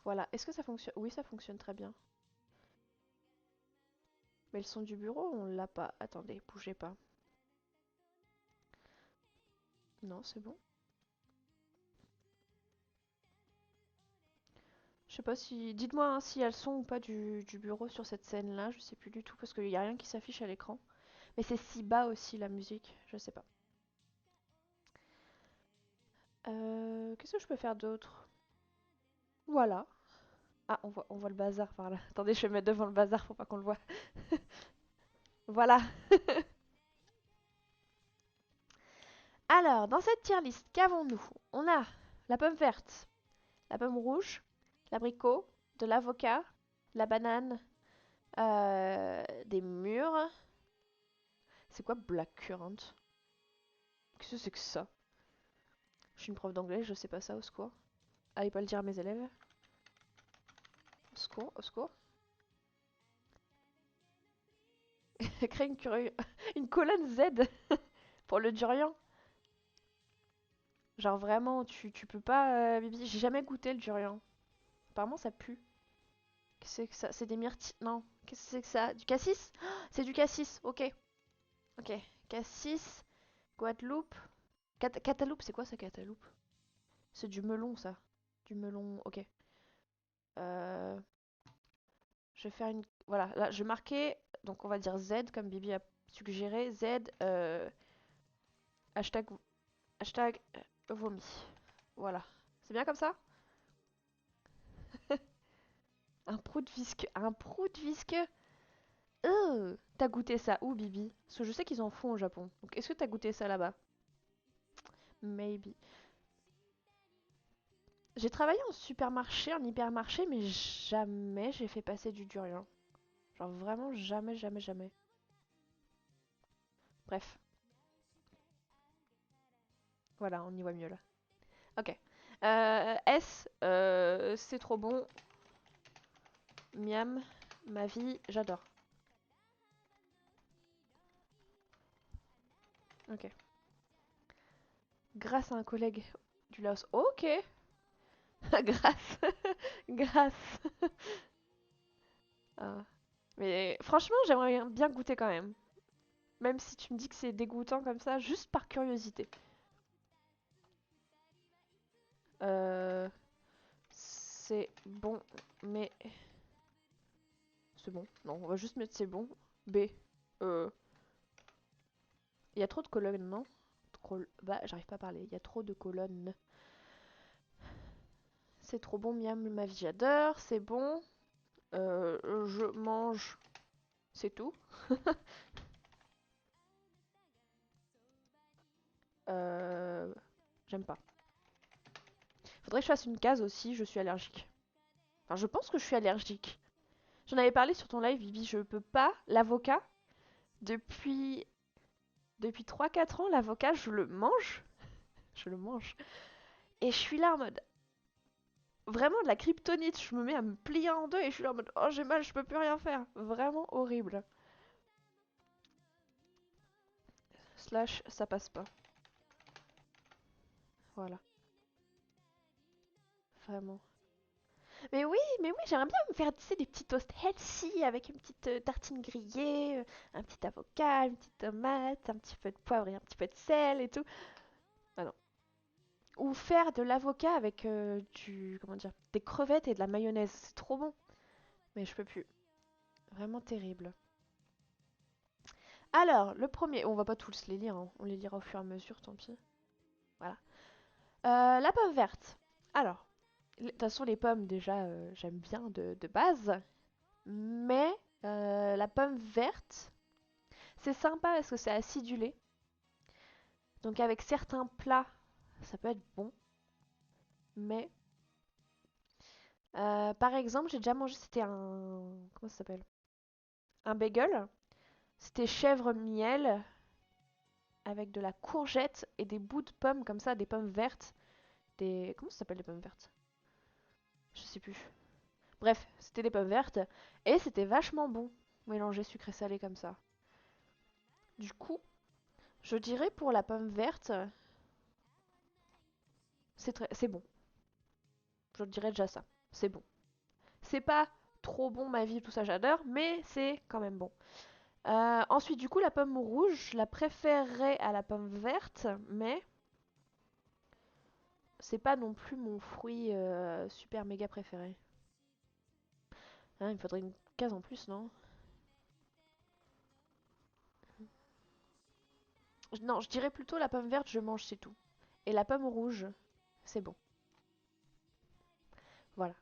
Voilà. Est-ce que ça fonctionne? Oui, ça fonctionne très bien. Mais le son du bureau, on l'a pas. Attendez, bougez pas. Non, c'est bon. Je sais pas si... Dites-moi hein, s'il y a le son ou pas du bureau sur cette scène-là. Je sais plus du tout parce qu'il y a rien qui s'affiche à l'écran. Mais c'est si bas aussi la musique. Je sais pas. Qu'est-ce que je peux faire d'autre? Voilà. Ah, on voit le bazar par là. Attendez, je vais me mettre devant le bazar pour pas qu'on le voit. Voilà. Alors, dans cette tier list, qu'avons-nous? On a la pomme verte, la pomme rouge, l'abricot, de l'avocat, la banane, des mûres. C'est quoi blackcurrant? Qu'est-ce que c'est que ça? Je suis une prof d'anglais, je sais pas ça, au secours. Allez pas le dire à mes élèves. Au secours, au secours. Créer une colonne Z pour le durian. Genre vraiment, tu peux pas, Bibi. J'ai jamais goûté le durian. Apparemment, ça pue. Qu'est-ce que c'est que ça? C'est des myrtilles. Non. Qu'est-ce que c'est que ça? Du cassis? Oh, c'est du cassis. Ok. Ok. Cassis, Guadeloupe. Catalope, c'est quoi ça, Catalope? C'est du melon, ça. Du melon. Ok. Euh, je vais faire une. Voilà. Là, je vais marquer. Donc, on va dire Z, comme Bibi a suggéré. Z. Hashtag. Hashtag vomi. Voilà. C'est bien comme ça? Un prout visqueux. Un prout visqueux. T'as goûté ça où, Bibi? Parce que je sais qu'ils en font au Japon. Donc, est-ce que t'as goûté ça là-bas? Maybe. J'ai travaillé en supermarché, en hypermarché, mais jamais j'ai fait passer du durian. Genre vraiment jamais, jamais, jamais. Bref, voilà, on y voit mieux là. Ok. S, c'est trop bon. Miam, ma vie, j'adore. Ok. Grâce à un collègue du Laos. Ok. Grâce. Grâce. Ah. Mais franchement, j'aimerais bien goûter quand même. Même si tu me dis que c'est dégoûtant comme ça, juste par curiosité. Euh, c'est bon, mais... C'est bon. Non, on va juste mettre c'est bon. B. Euh... Il y a trop de colonnes, non? Bah, j'arrive pas à parler. Il y a trop de colonnes. C'est trop bon, miam, ma vie, j'adore. C'est bon. Je mange. C'est tout. Euh... J'aime pas. Faudrait que je fasse une case aussi, je suis allergique. Enfin, je pense que je suis allergique. J'en avais parlé sur ton live, Vivi, je peux pas. L'avocat, depuis, depuis 3 4 ans, l'avocat, je le mange. Je le mange. Et je suis là en mode, vraiment de la kryptonite. Je me mets à me plier en deux et je suis là en mode, oh j'ai mal, je peux plus rien faire. Vraiment horrible. Slash, ça passe pas. Voilà, vraiment. Mais oui, j'aimerais bien me faire, tu sais, des petits toasts healthy avec une petite tartine grillée, un petit avocat, une petite tomate, un petit peu de poivre et un petit peu de sel et tout. Ah non. Ou faire de l'avocat avec comment dire, des crevettes et de la mayonnaise. C'est trop bon. Mais je peux plus. Vraiment terrible. Alors, le premier, on va pas tous les lire, hein. On les lira au fur et à mesure, tant pis. Voilà. La pomme verte. Alors, de toute façon, les pommes, déjà, j'aime bien de base. Mais la pomme verte, c'est sympa parce que c'est acidulé. Donc, avec certains plats, ça peut être bon. Mais, par exemple, j'ai déjà mangé, c'était un. Comment ça s'appelle? Un bagel. C'était chèvre miel avec de la courgette et des bouts de pommes comme ça, des pommes vertes. Des. Comment ça s'appelle les pommes vertes? Je sais plus. Bref, c'était des pommes vertes et c'était vachement bon, mélangé sucré-salé comme ça. Du coup, je dirais pour la pomme verte, c'est bon. Je dirais déjà ça. C'est bon. C'est pas trop bon ma vie, tout ça j'adore, mais c'est quand même bon. Ensuite, du coup, la pomme rouge, je la préférerais à la pomme verte, mais c'est pas non plus mon fruit super méga préféré. Hein, il me faudrait une case en plus, non? Non, je dirais plutôt la pomme verte, je mange, c'est tout. Et la pomme rouge, c'est bon. Voilà.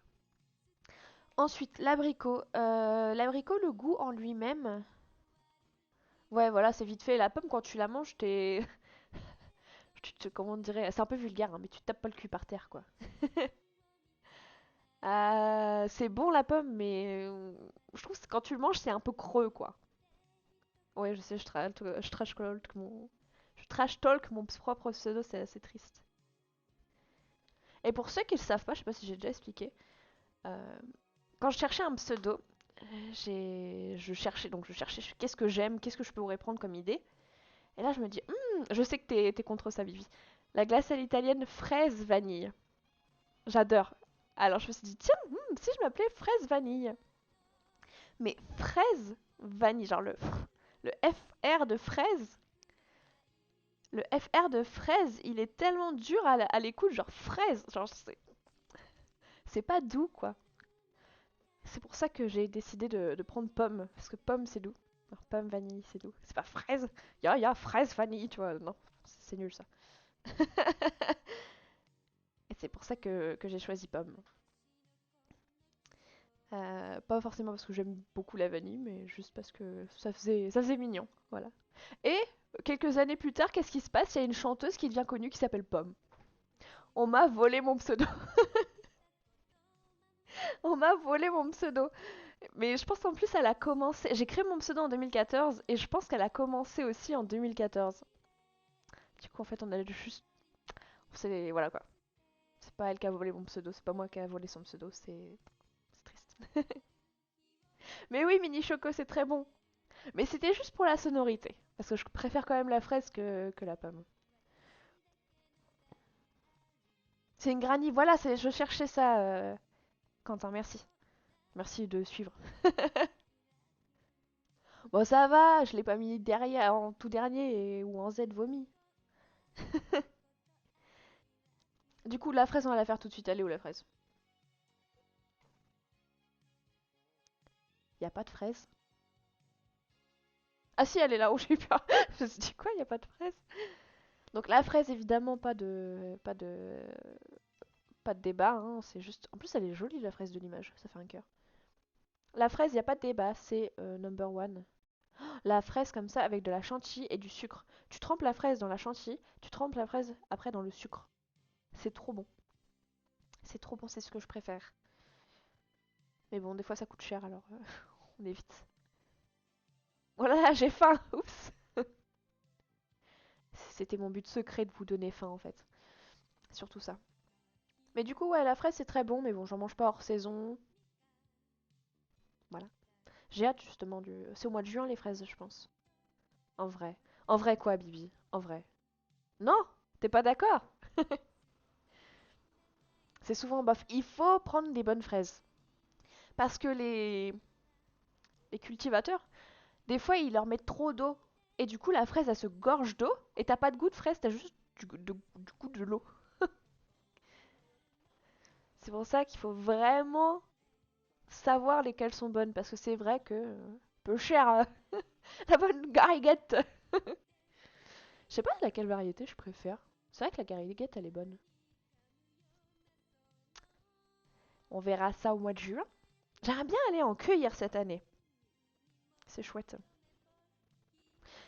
Ensuite, l'abricot. L'abricot, le goût en lui-même. Ouais, voilà, c'est vite fait. La pomme, quand tu la manges, t'es. Comment on dirait? C'est un peu vulgaire, hein, mais tu te tapes pas le cul par terre, quoi. C'est bon la pomme, mais je trouve que quand tu le manges, c'est un peu creux, quoi. Ouais, je sais, je trash talk mon propre pseudo, c'est assez triste. Et pour ceux qui le savent pas, je sais pas si j'ai déjà expliqué, euh, quand je cherchais un pseudo, je cherchais qu'est-ce que j'aime, qu'est-ce que je pourrais prendre comme idée. Et là, je me dis, je sais que t'es contre ça, Vivi. La glace à l'italienne fraise vanille. J'adore. Alors je me suis dit, tiens, si je m'appelais fraise vanille. Mais fraise vanille, genre le FR de fraise. Le FR de fraise, il est tellement dur à l'écoute, genre fraise. Genre, c'est pas doux, quoi. C'est pour ça que j'ai décidé de prendre pomme. Parce que pomme, c'est doux. Alors, pomme, vanille, c'est doux. C'est pas fraise. Fraise, vanille, tu vois. Non, c'est nul ça. Et c'est pour ça que j'ai choisi pomme. Pas forcément parce que j'aime beaucoup la vanille, mais juste parce que ça faisait mignon. Voilà. Et quelques années plus tard, qu'est-ce qui se passe? Il y a une chanteuse qui devient connue qui s'appelle Pomme. On m'a volé mon pseudo. On m'a volé mon pseudo. Mais je pense qu'en plus, elle a commencé. J'ai créé mon pseudo en 2014 et je pense qu'elle a commencé aussi en 2014. Du coup, en fait, on a juste. Voilà quoi. C'est pas elle qui a volé mon pseudo, c'est pas moi qui a volé son pseudo, c'est triste. Mais oui, Mini Choco, c'est très bon. Mais c'était juste pour la sonorité. Parce que je préfère quand même la fraise que la pomme. C'est une granny, voilà, je cherchais ça, Quentin, merci. Merci de suivre. Bon, ça va, je l'ai pas mis derrière, en tout dernier ou en Z vomi. Du coup, la fraise, on va la faire tout de suite. Elle est où la fraise? Y a pas de fraise? Ah si, elle est là où j'ai eu peur. Je me suis dit quoi, y a pas de fraise? Donc la fraise, évidemment, pas de débat, hein, c'est juste. En plus, elle est jolie la fraise de l'image, ça fait un cœur. La fraise, y a pas de débat, c'est number one. La fraise comme ça avec de la chantilly et du sucre. Tu trempes la fraise dans la chantilly, tu trempes la fraise après dans le sucre. C'est trop bon. C'est trop bon, c'est ce que je préfère. Mais bon, des fois ça coûte cher alors on évite. Voilà, j'ai faim. Oups. C'était mon but secret de vous donner faim en fait. Surtout ça. Mais du coup, ouais, la fraise c'est très bon, mais bon, j'en mange pas hors saison. Voilà. J'ai hâte justement du. C'est au mois de juin les fraises, je pense. En vrai. En vrai quoi, Bibi? En vrai. Non? T'es pas d'accord? C'est souvent bof. Il faut prendre des bonnes fraises. Parce que les cultivateurs, des fois, ils leur mettent trop d'eau. Et du coup, la fraise, elle se gorge d'eau. Et t'as pas de goût de fraise, t'as juste du goût de l'eau. C'est pour ça qu'il faut vraiment savoir lesquelles sont bonnes. Parce que c'est vrai que. Peu cher, la bonne gariguette. Je sais pas laquelle variété je préfère. C'est vrai que la gariguette, elle est bonne. On verra ça au mois de juin. J'aimerais bien aller en cueillir cette année. C'est chouette.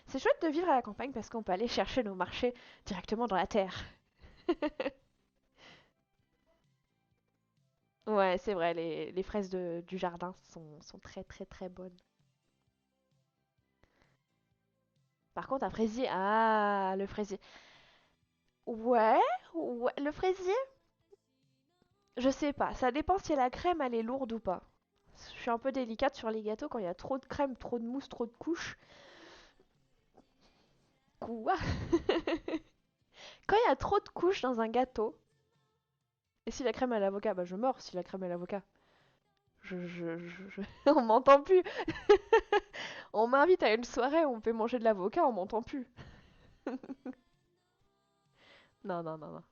C'est chouette de vivre à la campagne parce qu'on peut aller chercher nos marchés directement dans la terre. Ouais, c'est vrai, les fraises du jardin sont très très très bonnes. Par contre, un fraisier, le fraisier. Ouais, ouais, le fraisier, je sais pas. Ça dépend si la crème elle est lourde ou pas. Je suis un peu délicate sur les gâteaux quand il y a trop de crème, trop de mousse, trop de couches. Quoi? Quand il y a trop de couches dans un gâteau, et si la crème à l'avocat, bah je mords si la crème à l'avocat. On m'entend plus. On m'invite à une soirée, on me fait manger de l'avocat, on m'entend plus. Non, non, non, non.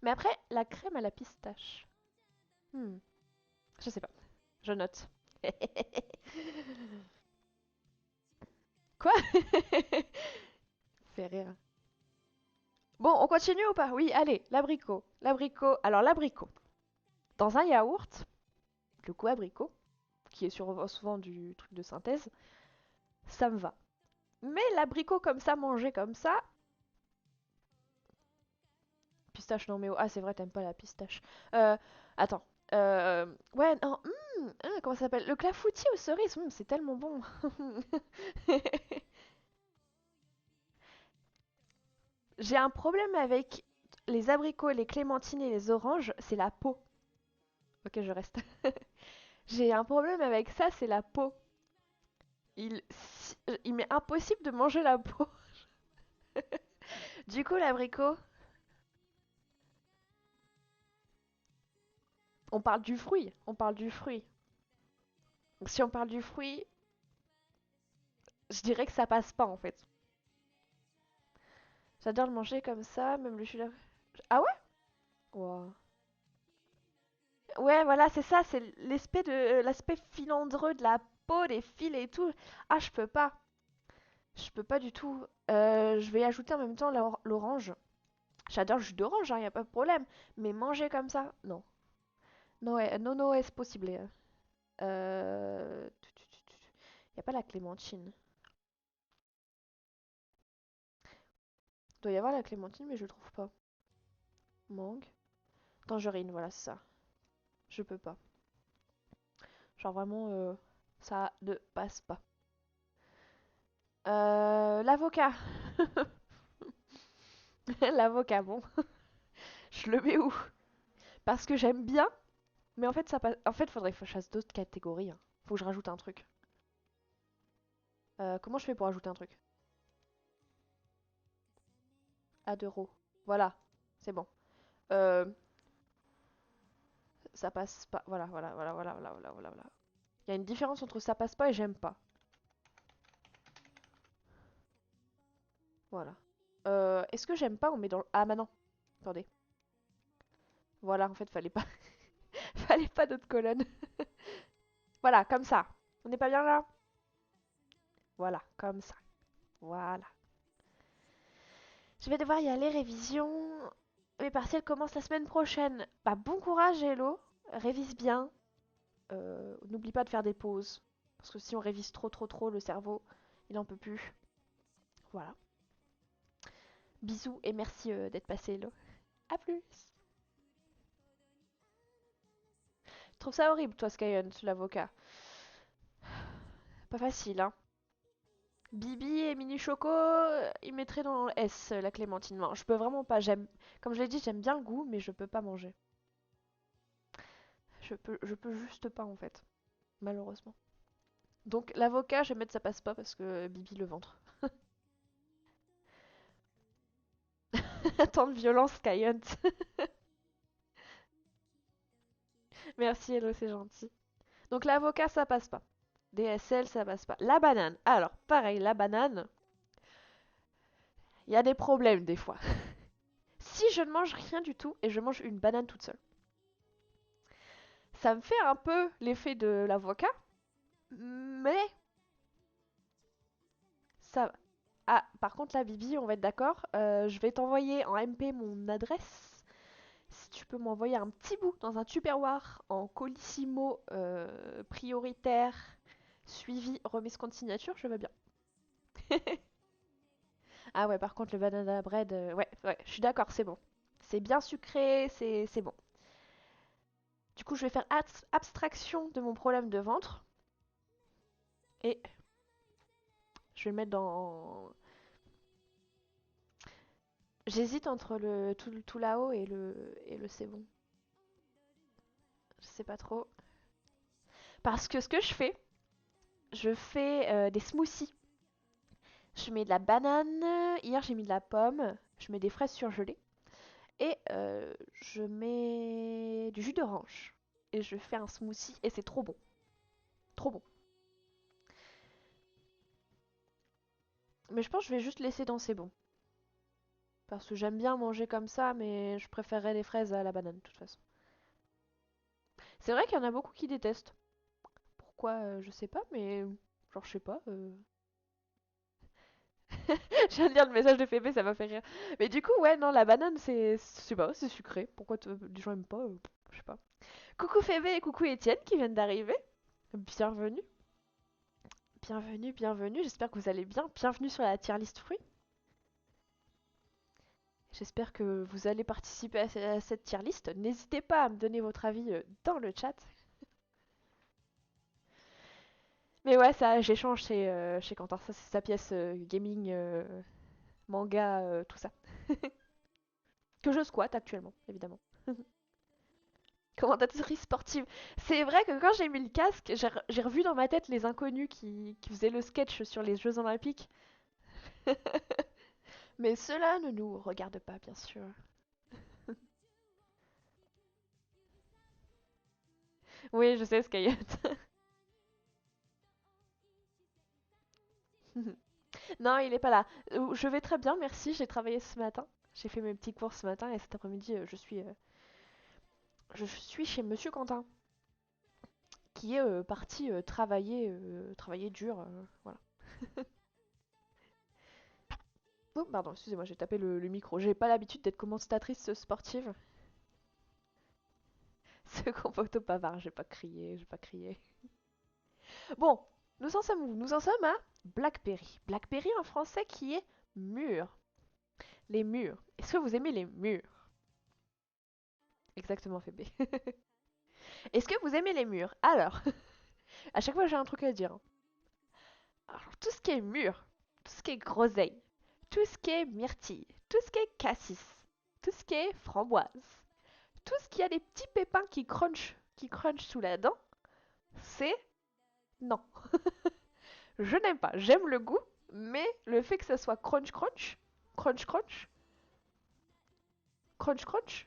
Mais après, la crème à la pistache. Hmm, je sais pas. Je note. Quoi? Fait rire. Bon, on continue ou pas? Oui, allez, l'abricot. L'abricot. Alors, l'abricot. Dans un yaourt, le goût abricot, qui est souvent du truc de synthèse, ça me va. Mais l'abricot comme ça, mangé comme ça. Pistache, non mais oh, ah c'est vrai, t'aimes pas la pistache. Euh, attends. Ouais, non. Comment ça s'appelle? Le clafoutis aux cerises, c'est tellement bon. J'ai un problème avec les abricots, les clémentines et les oranges, c'est la peau. Ok, je reste. J'ai un problème avec ça, c'est la peau. Il m'est impossible de manger la peau. Du coup, l'abricot, on parle du fruit. On parle du fruit. Donc, si on parle du fruit, je dirais que ça passe pas en fait. J'adore le manger comme ça, même le jus. Ah ouais? Wow. Ouais, voilà, c'est ça, c'est l'aspect filandreux de la peau, des fils et tout. Ah, je peux pas. Je peux pas du tout. Je vais ajouter en même temps l'orange. J'adore le jus d'orange, hein, y a pas de problème. Mais manger comme ça, non. No, no, no es possible. Y a pas la clémentine. Doit y avoir la clémentine, mais je trouve pas. Mangue. Tangerine, voilà, c'est ça. Je peux pas. Genre vraiment, ça ne passe pas. L'avocat. L'avocat, bon. Je le mets où? Parce que j'aime bien, mais en fait, ça passe. En fait, faudrait que je fasse d'autres catégories, hein. Faut que je rajoute un truc. Comment je fais pour ajouter un truc? À d'euros. Voilà, c'est bon. Euh, ça passe pas. Voilà, voilà, voilà, voilà, voilà, voilà, voilà, voilà. Il y a une différence entre ça passe pas et j'aime pas. Voilà. Est-ce que j'aime pas? On met dans le. Ah, maintenant. Attendez. Voilà, en fait, fallait pas. Fallait pas d'autres colonnes. Voilà, comme ça. On n'est pas bien là? Voilà, comme ça. Voilà. Je vais devoir y aller, révision. Mes partiels commencent la semaine prochaine. Bah, bon courage, Hello. Révise bien. N'oublie pas de faire des pauses. Parce que si on révise trop, trop, trop, le cerveau, il en peut plus. Voilà. Bisous et merci d'être passé, Hello. A plus. Je trouve ça horrible, toi, Skyen, l'avocat. Pas facile, hein. Bibi et Mini Choco, ils mettraient dans le S la clémentine. Non, je peux vraiment pas. Comme je l'ai dit, j'aime bien le goût, mais je peux pas manger. Je peux juste pas en fait, malheureusement. Donc l'avocat, je vais mettre ça passe pas parce que Bibi le ventre. Tant de violence, Kayant. Merci, Hello, c'est gentil. Donc l'avocat, ça passe pas. DSL, ça passe pas. La banane. Alors, pareil, la banane, il y a des problèmes des fois. Si je ne mange rien du tout et je mange une banane toute seule, ça me fait un peu l'effet de l'avocat, mais ça. Ah, par contre, là, Bibi, on va être d'accord. Je vais t'envoyer en MP mon adresse. Si tu peux m'envoyer un petit bout dans un tupperware en colissimo prioritaire, suivi remise contre signature, je veux bien. Ah ouais, par contre, le banana bread, ouais, ouais, je suis d'accord, c'est bon. C'est bien sucré, c'est bon. Du coup, je vais faire abstraction de mon problème de ventre et je vais le mettre dans. J'hésite entre le tout là-haut et le c'est bon. Je sais pas trop. Parce que ce que je fais des smoothies. Je mets de la banane, hier j'ai mis de la pomme, je mets des fraises surgelées et je mets du jus d'orange. et je fais un smoothie et c'est trop bon. Trop bon. Mais je pense que je vais juste laisser dans c'est bon. Parce que j'aime bien manger comme ça, mais je préférerais les fraises à la banane de toute façon. C'est vrai qu'il y en a beaucoup qui détestent. Pourquoi, je sais pas, mais genre je sais pas. Je viens de lire le message de Pépé, ça m'a fait rire. Mais du coup, ouais, non, la banane, je sais pas, c'est sucré. Pourquoi les gens aiment pas, je sais pas. Coucou Pépé et coucou Étienne qui viennent d'arriver. Bienvenue, bienvenue, bienvenue. J'espère que vous allez bien. Bienvenue sur la tier list fruits. J'espère que vous allez participer à cette tier list. N'hésitez pas à me donner votre avis dans le chat. Mais ouais, ça, j'échange chez Quentin. Ça, c'est sa pièce gaming, manga, tout ça. Que je squatte actuellement, évidemment. Commentatrice sportive. C'est vrai que quand j'ai mis le casque, j'ai revu dans ma tête les inconnus qui faisaient le sketch sur les Jeux Olympiques. Mais cela ne nous regarde pas, bien sûr. Oui, je sais, Skyot. Non, il est pas là. Je vais très bien, merci. J'ai travaillé ce matin. J'ai fait mes petits cours ce matin et cet après-midi, je suis chez Monsieur Quentin, qui est parti travailler dur. Voilà. Oh, pardon, excusez-moi, j'ai tapé le micro. J'ai pas l'habitude d'être commentatrice sportive. Ce compoto bavard, j'ai pas crié, j'ai pas crié. Bon, nous en sommes où? Nous en sommes à Blackberry. Blackberry en français qui est mûr. Les mûrs. Est-ce que vous aimez les mûrs? Exactement, Fébé. Est-ce que vous aimez les mûrs? Alors, à chaque fois j'ai un truc à dire. Alors, tout ce qui est mûr, tout ce qui est groseille, tout ce qui est myrtille, tout ce qui est cassis, tout ce qui est framboise, tout ce qui a des petits pépins qui crunchent sous la dent, c'est non. Je n'aime pas. J'aime le goût, mais le fait que ça soit crunch crunch, crunch crunch, crunch crunch,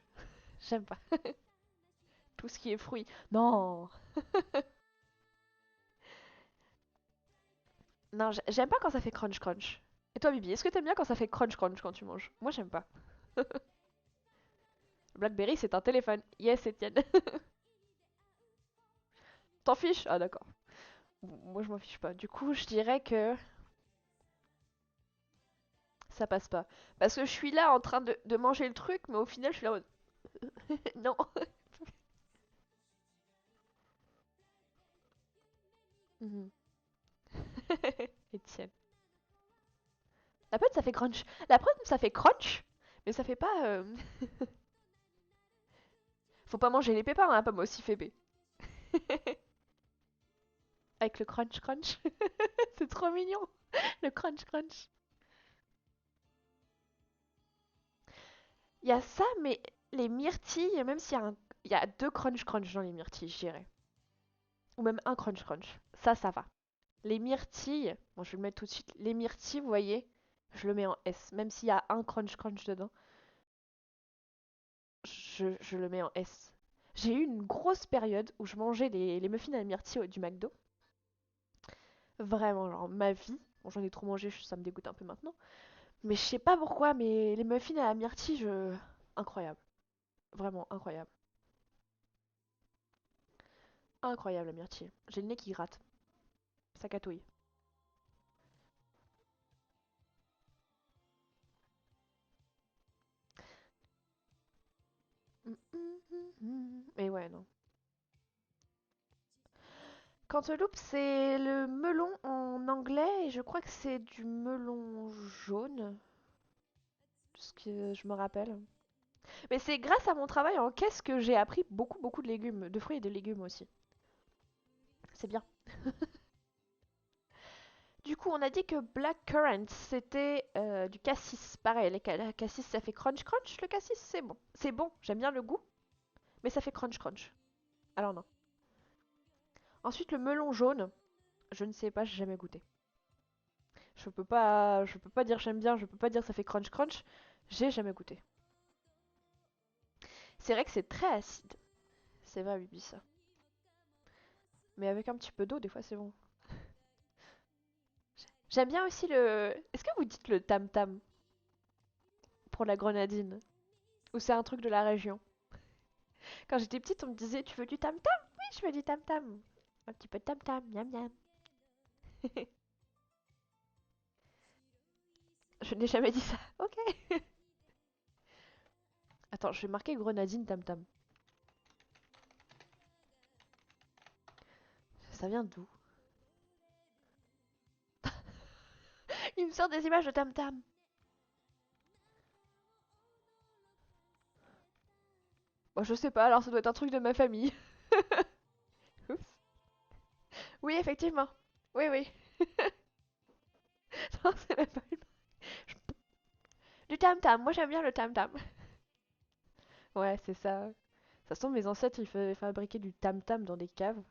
j'aime pas. Tout ce qui est fruits. Non. Non, j'aime pas quand ça fait crunch crunch. Et toi, Bibi, est-ce que t'aimes bien quand ça fait crunch crunch quand tu manges? Moi, j'aime pas. Blackberry, c'est un téléphone. Yes, Etienne. T'en fiches? Ah, d'accord. Bon, moi, je m'en fiche pas. Du coup, je dirais que ça passe pas. Parce que je suis là en train de manger le truc, mais au final, je suis là en mode... non. Mhm. Etienne. La pote, ça fait crunch. La pote, ça fait crunch, mais ça fait pas... Faut pas manger les pépins, hein, pas moi aussi, Fébé. Avec le crunch crunch. C'est trop mignon. Le crunch crunch. Il y a ça, mais les myrtilles, même s'il y a il y a deux crunch crunch dans les myrtilles, je dirais. Ou même un crunch crunch. Ça va. Les myrtilles, bon, je vais le mettre tout de suite. Les myrtilles, vous voyez, je le mets en S. Même s'il y a un crunch crunch dedans, je le mets en S. J'ai eu une grosse période où je mangeais les muffins à la myrtille du McDo. Vraiment, genre ma vie. Bon, j'en ai trop mangé, ça me dégoûte un peu maintenant. Mais je sais pas pourquoi, mais les muffins à la myrtille, incroyable. Vraiment incroyable. Incroyable la myrtille. J'ai le nez qui gratte. Ça catouille. Mais ouais, non. Cantaloupe, c'est le melon en anglais et je crois que c'est du melon jaune, ce que je me rappelle. Mais c'est grâce à mon travail en caisse que j'ai appris beaucoup, beaucoup de légumes, de fruits et de légumes aussi. C'est bien. Du coup, on a dit que blackcurrant, c'était du cassis. Pareil, la cassis, ça fait crunch crunch. Le cassis, c'est bon. C'est bon, j'aime bien le goût, mais ça fait crunch crunch. Alors non. Ensuite, le melon jaune, je ne sais pas, j'ai jamais goûté. Je peux pas dire j'aime bien, je peux pas dire ça fait crunch crunch. J'ai jamais goûté. C'est vrai que c'est très acide. C'est vrai, Bibi, ça. Mais avec un petit peu d'eau, des fois, c'est bon. J'aime bien aussi le... Est-ce que vous dites le tam-tam pour la grenadine? Ou c'est un truc de la région? Quand j'étais petite, on me disait, tu veux du tam-tam? Oui, je veux du tam-tam. Un petit peu de tam-tam, miam miam. Je n'ai jamais dit ça. Ok. Attends, je vais marquer grenadine tam-tam. Ça vient d'où? Il me sort des images de tam-tam. Bon, je sais pas, alors ça doit être un truc de ma famille. Oups. Oui, effectivement. Oui, oui. Non, c'est même pas une... Du tam-tam, moi j'aime bien le tam-tam. Ouais, c'est ça. Ça se trouve, mes ancêtres, ils fabriquaient du tam-tam dans des caves.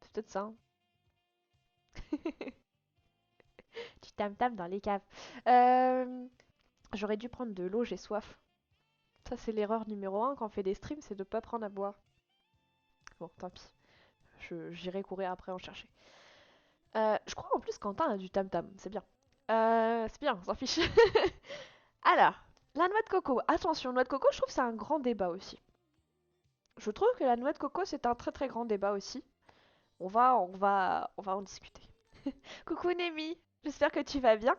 C'est peut-être ça, hein. Du tam-tam dans les caves. Euh, J'aurais dû prendre de l'eau, j'ai soif. Ça, c'est l'erreur numéro un quand on fait des streams, c'est de pas prendre à boire. Bon, tant pis. J'irai courir après en chercher. Je crois en plus Quentin a du tam-tam, c'est bien, on s'en fiche. Alors, la noix de coco. Attention, noix de coco, je trouve que c'est un grand débat aussi. Je trouve que la noix de coco, c'est un très très grand débat aussi. On va en discuter. Coucou Némi, j'espère que tu vas bien.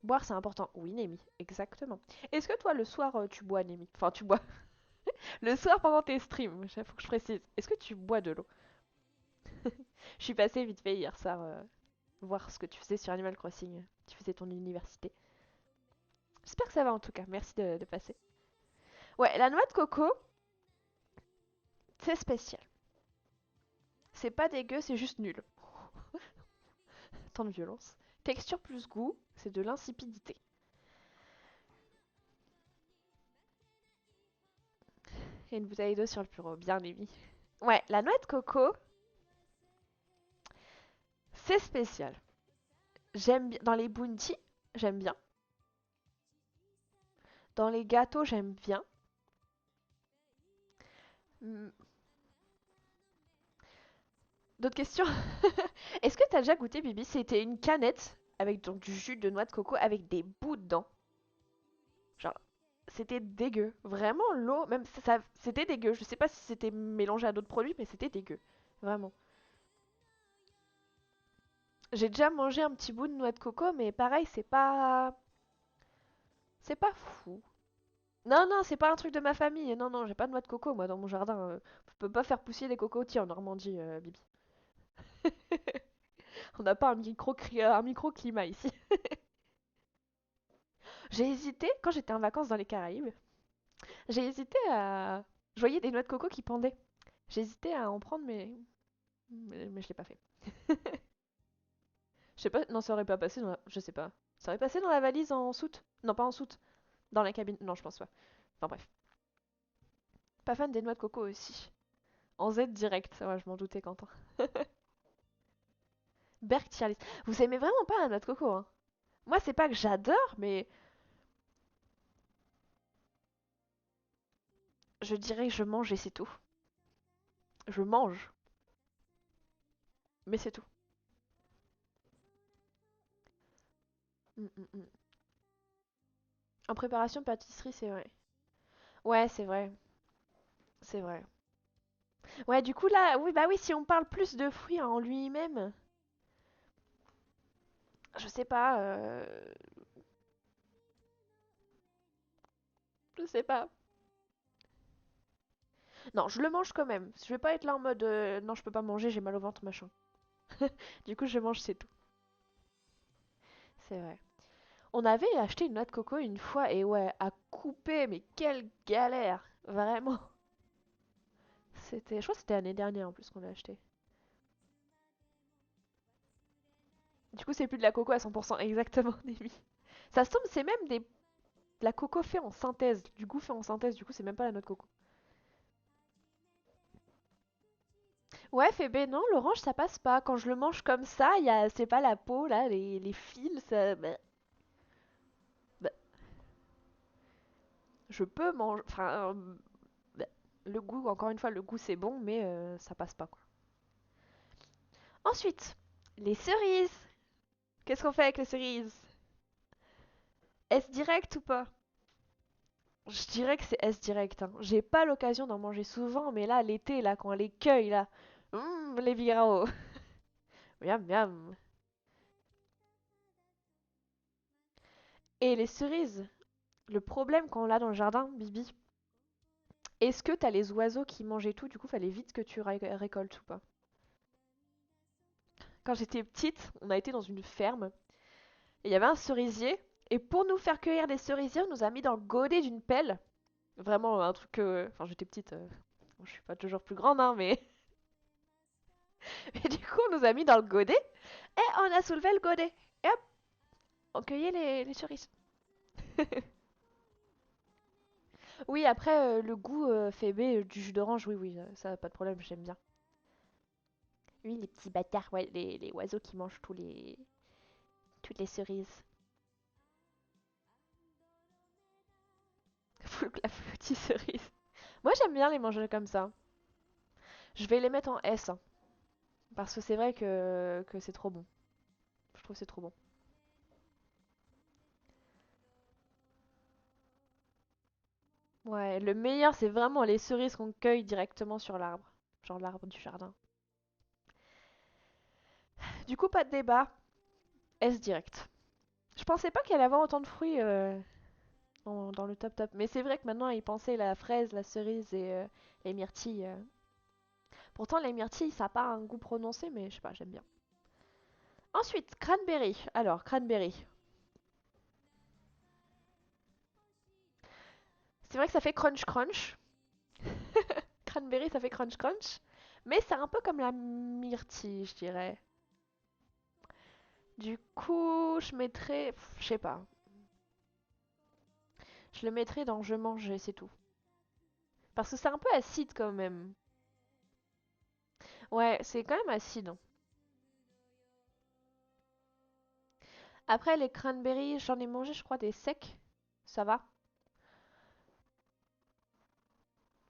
Boire, c'est important. Oui, Némi, exactement. Est-ce que toi, le soir, tu bois, Némi? Enfin, tu bois. Le soir pendant tes streams, il faut que je précise. Est-ce que tu bois de l'eau? Je suis passée vite fait hier soir voir ce que tu faisais sur Animal Crossing. Tu faisais ton université. J'espère que ça va en tout cas. Merci de passer. Ouais, la noix de coco, c'est spécial. C'est pas dégueu, c'est juste nul. Tant de violence. Texture plus goût, c'est de l'insipidité. Et une bouteille d'eau sur le bureau, bien aimé. Ouais, la noix de coco, c'est spécial. J'aime bien. Dans les bounty, j'aime bien. Dans les gâteaux, j'aime bien. Hmm, d'autres questions? Est-ce que t'as déjà goûté, Bibi? C'était une canette avec donc du jus de noix de coco avec des bouts dedans. Genre, c'était dégueu. Vraiment, l'eau, même c'était dégueu. Je sais pas si c'était mélangé à d'autres produits, mais c'était dégueu. Vraiment. J'ai déjà mangé un petit bout de noix de coco, mais pareil, c'est pas fou. Non, non, c'est pas un truc de ma famille. Non, non, j'ai pas de noix de coco, moi, dans mon jardin. Je peux pas faire pousser des cocotiers en Normandie, Bibi. On n'a pas un microclimat ici. J'ai hésité, quand j'étais en vacances dans les Caraïbes, j'ai hésité à... Je voyais des noix de coco qui pendaient. J'ai hésité à en prendre, mais je l'ai pas fait. Je sais pas, non, ça aurait pas passé dans la... Je sais pas. Ça aurait passé dans la valise en soute? Non, pas en soute. Dans la cabine. Non, je pense pas. Enfin bref. Pas fan des noix de coco aussi. En Z direct. Ouais, je m'en doutais, Quentin. Berktialis. Vous aimez vraiment pas la noix de coco, hein? Moi, c'est pas que j'adore, mais je dirais que je mange et c'est tout. Je mange, mais c'est tout. Mm, mm, mm. En préparation pâtisserie, c'est vrai. Ouais, c'est vrai. C'est vrai. Ouais, du coup, là, oui, bah oui, si on parle plus de fruits en lui-même, je sais pas, je sais pas. Non, je le mange quand même. Je vais pas être là en mode non, je peux pas manger, j'ai mal au ventre, machin. Du coup, je mange, c'est tout. C'est vrai. On avait acheté une noix de coco une fois et ouais, à couper, mais quelle galère! Vraiment. Je crois que c'était l'année dernière en plus qu'on l'a acheté. Du coup, c'est plus de la coco à 100% exactement, Demi. Ça se tombe, c'est même de la coco fait en synthèse. Du goût fait en synthèse, du coup, c'est même pas la noix de coco. Ouais, Fébé, non, l'orange ça passe pas. Quand je le mange comme ça, c'est pas la peau là, les fils, ça. Bah, je peux manger. Enfin, bah, le goût, encore une fois, le goût c'est bon, mais ça passe pas quoi. Ensuite, les cerises. Qu'est-ce qu'on fait avec les cerises? Est-ce direct ou pas? Je dirais que c'est S direct, hein. J'ai pas l'occasion d'en manger souvent, mais là, l'été, là, quand on les cueille, là, les Vigaro. Miam miam. Et les cerises, le problème quand on l'a dans le jardin, Bibi, est-ce que t'as les oiseaux qui mangeaient tout, du coup, fallait vite que tu récoltes ou pas? Quand j'étais petite, on a été dans une ferme, et il y avait un cerisier, et pour nous faire cueillir des cerisiers, on nous a mis dans le godet d'une pelle. Vraiment un truc que... Enfin, j'étais petite, je suis pas toujours plus grande, hein, mais... Et du coup, on nous a mis dans le godet, et on a soulevé le godet. Et hop, on cueillait les cerises. Oui, après, le goût fait du jus d'orange, oui, oui, ça, pas de problème, j'aime bien. Oui, les petits bâtards, ouais, les oiseaux qui mangent toutes les cerises. La petite cerise. Moi, j'aime bien les manger comme ça. Je vais les mettre en S, hein, parce que c'est vrai que c'est trop bon. Je trouve que c'est trop bon. Ouais, le meilleur, c'est vraiment les cerises qu'on cueille directement sur l'arbre. Genre l'arbre du jardin. Du coup, pas de débat. S direct. Je pensais pas qu'il allait avoir autant de fruits dans le top top. Mais c'est vrai que maintenant, ils pensaient la fraise, la cerise et les myrtilles. Pourtant, les myrtilles, ça n'a pas un goût prononcé, mais je sais pas, j'aime bien. Ensuite, cranberry. Alors, cranberry. C'est vrai que ça fait crunch crunch. Cranberry, ça fait crunch crunch. Mais c'est un peu comme la myrtille, je dirais. Du coup, je mettrais... Je sais pas. Je le mettrais dans je mange et c'est tout. Parce que c'est un peu acide quand même. Ouais, c'est quand même acide, hein. Après, les cranberries, j'en ai mangé, je crois, des secs. Ça va?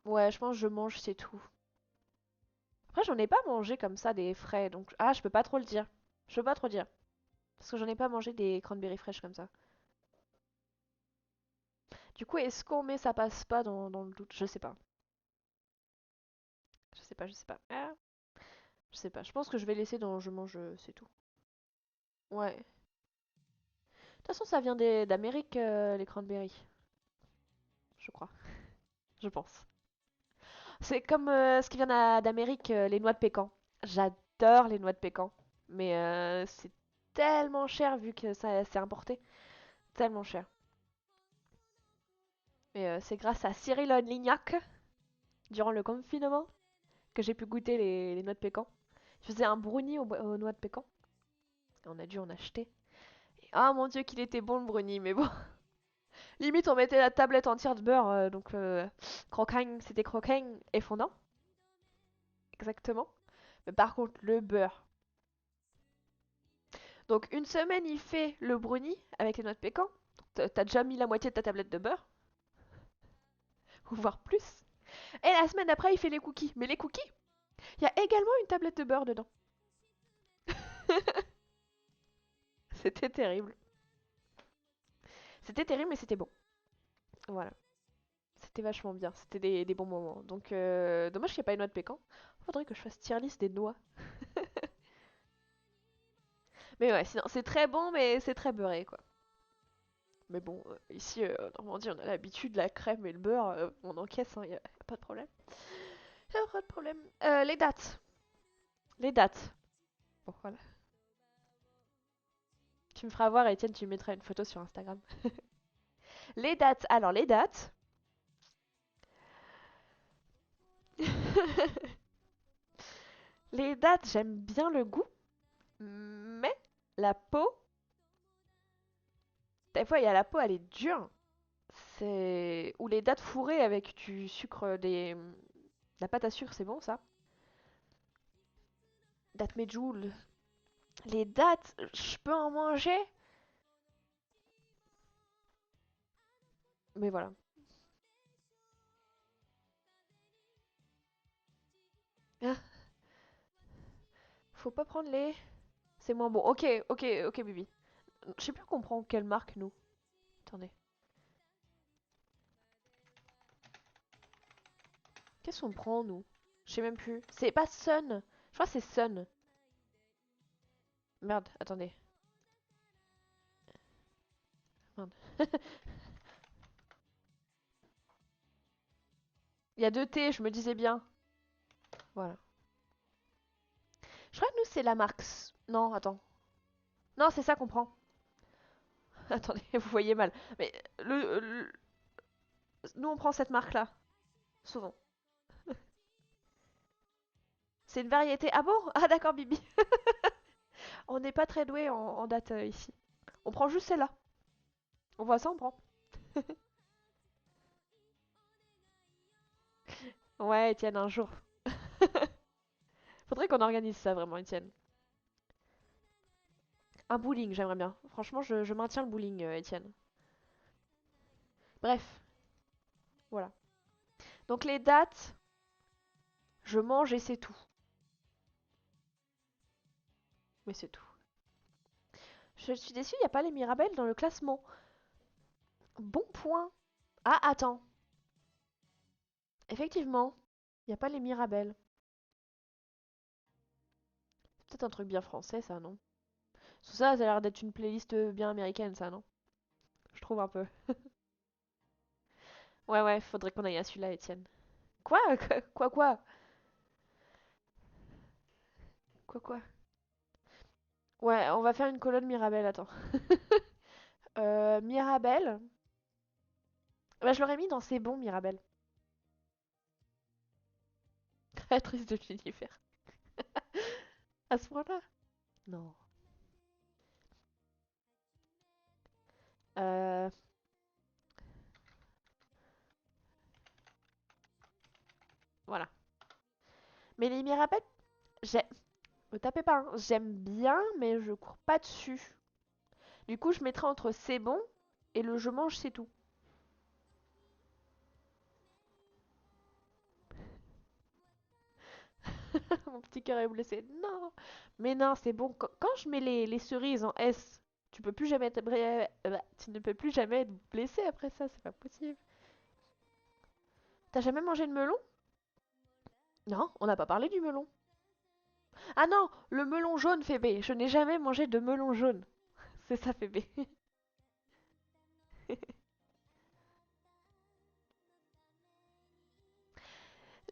Ouais, je pense que je mange, c'est tout. Après, j'en ai pas mangé comme ça des frais, donc... Ah, je peux pas trop le dire. Je peux pas trop dire. Parce que j'en ai pas mangé des cranberries fraîches comme ça. Du coup, est-ce qu'on met ça passe pas dans le doute? Je sais pas. Je sais pas, je sais pas. Ah, je sais pas. Je pense que je vais laisser dans je mange, c'est tout. Ouais. De toute façon, ça vient d'Amérique, les cranberries. Je crois. Je pense. C'est comme ce qui vient d'Amérique, les noix de pécan. J'adore les noix de pécan. Mais c'est tellement cher vu que ça c'est importé. Tellement cher. Mais c'est grâce à Cyril Lignac, durant le confinement, que j'ai pu goûter les noix de pécan. Il faisait un brownie aux noix de pécan. Et on a dû en acheter. Et, ah mon dieu qu'il était bon le brownie, mais bon. Limite on mettait la tablette entière de beurre, donc croquant, c'était croquant et fondant. Exactement. Mais par contre le beurre. Donc une semaine il fait le brownie avec les noix de pécan. T'as déjà mis la moitié de ta tablette de beurre, ou voire plus. Et la semaine d'après il fait les cookies. Mais les cookies, il y a également une tablette de beurre dedans. C'était terrible. C'était terrible mais c'était bon. Voilà. C'était vachement bien, c'était des bons moments. Donc, dommage qu'il n'y ait pas une noix de pécan. Faudrait que je fasse tier list des noix. Mais ouais, sinon, c'est très bon, mais c'est très beurré, quoi. Mais bon, ici, en Normandie, on a l'habitude, la crème et le beurre, on encaisse, hein, y a pas de problème. Y a pas de problème. Les dates. Les dates. Bon, voilà. Tu me feras voir, Etienne, tu me mettras une photo sur Instagram. Les dates. Alors, les dates. Les dates, j'aime bien le goût, mais la peau, des fois, il y a la peau, elle est dure. C'est... Ou les dattes fourrées avec du sucre, la pâte à sucre, c'est bon ça? Dattes medjool. Les dattes, je peux en manger, mais voilà. Ah, Faut pas prendre les... C'est moins bon. Ok, ok, ok, Bibi. Je sais plus qu'on prend quelle marque, nous. Attendez. Qu'est-ce qu'on prend, nous? Je sais même plus. C'est pas Sun. Je crois que c'est Sun. Merde, attendez. Merde. Il y a deux T, je me disais bien. Voilà. Je crois que nous, c'est la marque... Non, attends. Non, c'est ça qu'on prend. Attendez, vous voyez mal. Mais nous, on prend cette marque-là. Souvent. C'est une variété. Ah bon? Ah d'accord, Bibi. On n'est pas très doué en date ici. On prend juste celle-là. On voit ça, on prend. Ouais, Étienne, un jour. Faudrait qu'on organise ça vraiment, Étienne. Un bowling, j'aimerais bien. Franchement, je maintiens le bowling, Étienne. Bref, voilà. Donc les dates, je mange et c'est tout. Mais c'est tout. Je suis déçue, il n'y a pas les Mirabelles dans le classement. Bon point. Ah, attends. Effectivement, il n'y a pas les Mirabelles. C'est peut-être un truc bien français, ça, non? Tout ça, ça a l'air d'être une playlist bien américaine, ça, non? Je trouve un peu. Ouais, ouais, faudrait qu'on aille à celui-là, Étienne. Quoi? Quoi, quoi? Quoi, quoi? Ouais, on va faire une colonne Mirabelle, attends. Mirabelle. Bah, je l'aurais mis dans C'est bon, Mirabelle. Créatrice de l'univers. À ce point-là? Non. Euh, voilà. Mais les Mirabelles, j'ai... Me tapez pas, hein. J'aime bien, mais je cours pas dessus. Du coup, je mettrai entre C'est bon et le Je mange, c'est tout. Mon petit cœur est blessé. Non. Mais non, c'est bon. Quand je mets les cerises en S, tu peux plus jamais être... tu ne peux plus jamais être blessé après ça, c'est pas possible. T'as jamais mangé de melon? Non, on n'a pas parlé du melon. Ah non, le melon jaune, Fébé. Je n'ai jamais mangé de melon jaune. C'est ça, Fébé.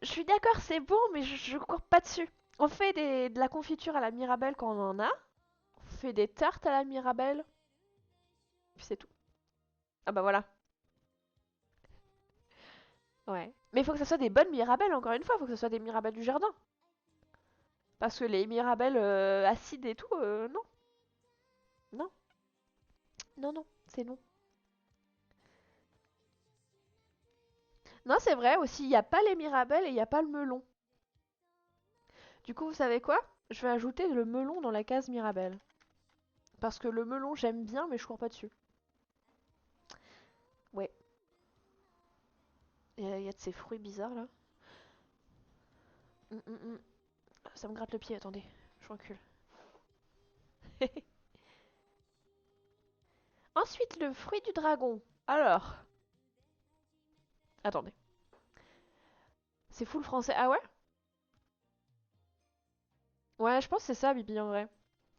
Je suis d'accord, c'est bon, mais je cours pas dessus. On fait de la confiture à la Mirabelle quand on en a. On fait des tartes à la Mirabelle. Puis c'est tout. Ah bah voilà. Ouais. Mais il faut que ça soit des bonnes Mirabelles, encore une fois. Il faut que ce soit des Mirabelles du jardin. Parce que les Mirabelles acides et tout, non. Non. Non, non. C'est non. Non, c'est vrai aussi. Il n'y a pas les Mirabelles et il n'y a pas le melon. Du coup, vous savez quoi? Je vais ajouter le melon dans la case Mirabelle. Parce que le melon, j'aime bien, mais je cours pas dessus. Ouais. Il y a de ces fruits bizarres là. Hum, hum, hum. Ça me gratte le pied, attendez. Je recule. Ensuite, le fruit du dragon. Alors. Attendez. C'est full français. Ah ouais? Ouais, je pense que c'est ça, Bibi, en vrai.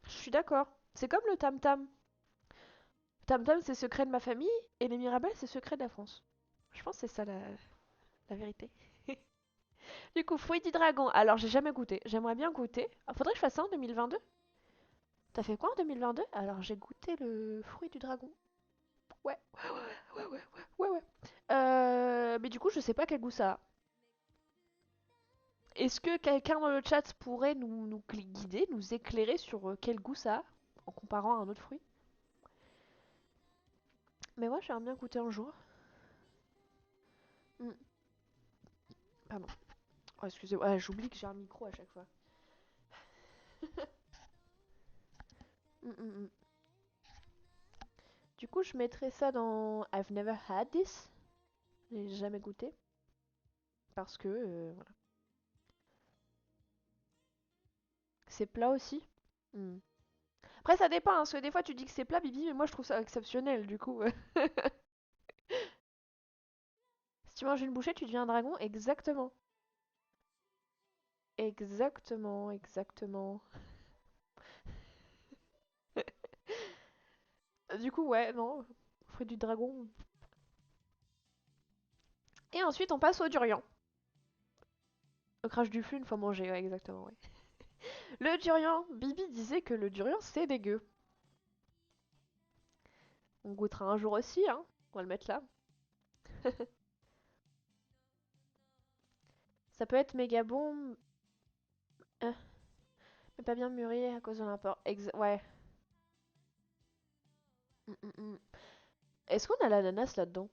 Je suis d'accord. C'est comme le tam-tam. Tam-tam, c'est secret de ma famille, et les Mirabelles, c'est secret de la France. Je pense que c'est ça la vérité. Du coup, fruit du dragon. Alors, j'ai jamais goûté. J'aimerais bien goûter. Ah, faudrait que je fasse ça en 2022. T'as fait quoi en 2022? Alors, j'ai goûté le fruit du dragon. Ouais, ouais, ouais, ouais, ouais, ouais. Mais du coup, je sais pas quel goût ça a. Est-ce que quelqu'un dans le chat pourrait nous guider, nous éclairer sur quel goût ça a en comparant à un autre fruit? Mais moi, j'aimerais bien goûter un jour. Hmm, pardon. Oh, excusez-moi, ah, j'oublie que j'ai un micro à chaque fois. Hmm. Du coup, je mettrais ça dans I've never had this. J'ai jamais goûté. Parce que, voilà. C'est plat aussi. Hmm. Après, ça dépend, hein, parce que des fois tu dis que c'est plat, Bibi, mais moi je trouve ça exceptionnel, du coup. Si tu manges une bouchée, tu deviens un dragon? Exactement. Exactement, exactement. Du coup, ouais, non. Fruit du dragon. Et ensuite, on passe au durian. Le crash du flux, une fois mangé, ouais, exactement, ouais. Le durian, Bibi disait que le durian, c'est dégueu. On goûtera un jour aussi, hein. On va le mettre là. Ça peut être méga bon, euh, mais pas bien mûri à cause de l'import. Ouais. Mm. Est-ce qu'on a l'ananas là-dedans?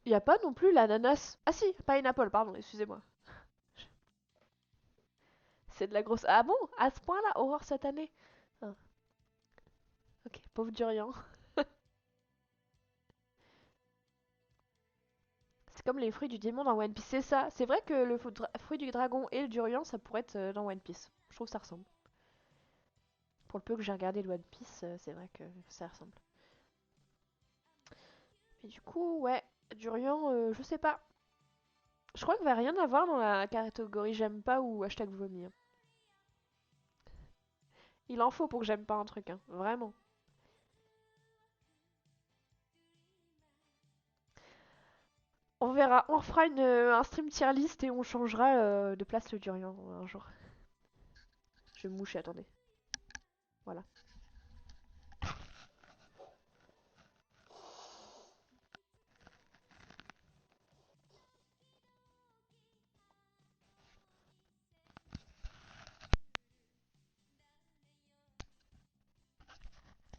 Il y a pas non plus l'ananas. Ah si, pineapple, pardon, excusez-moi. C'est de la grosse. Ah bon? À ce point-là, horreur satanée. Ah, ok, pauvre durian. C'est comme les fruits du démon dans One Piece, c'est ça. C'est vrai que le fruit du dragon et le durian, ça pourrait être dans One Piece. Je trouve que ça ressemble. Pour le peu que j'ai regardé de One Piece, c'est vrai que ça ressemble. Mais du coup, ouais, durian, je sais pas. Je crois qu'il va rien avoir dans la catégorie j'aime pas ou hashtag vomi, hein. Il en faut pour que j'aime pas un truc, hein. Vraiment. On verra. On fera un stream tier list et on changera de place le durian un jour. Je vais me moucher, attendez. Voilà.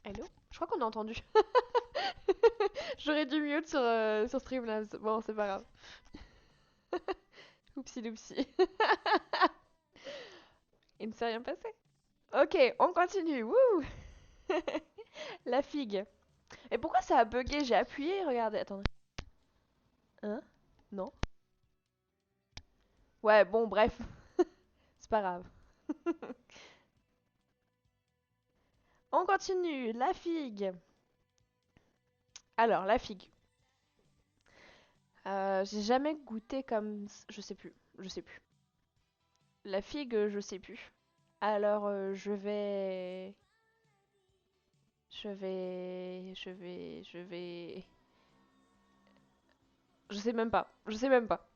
Hello? Je crois qu'on a entendu. J'aurais dû mute sur Streamlabs. Bon, c'est pas grave. Oupsi doupsi. Il ne s'est rien passé. Ok, on continue. Wouh! La figue. Et pourquoi ça a bugué? J'ai appuyé, regardez, attendez. Hein? Non? Ouais, bon, bref. C'est pas grave. On continue. La figue. Alors, la figue. J'ai jamais goûté comme... Je sais plus. Je sais plus. La figue, je sais plus. Alors, je vais... Je sais même pas. Je sais même pas.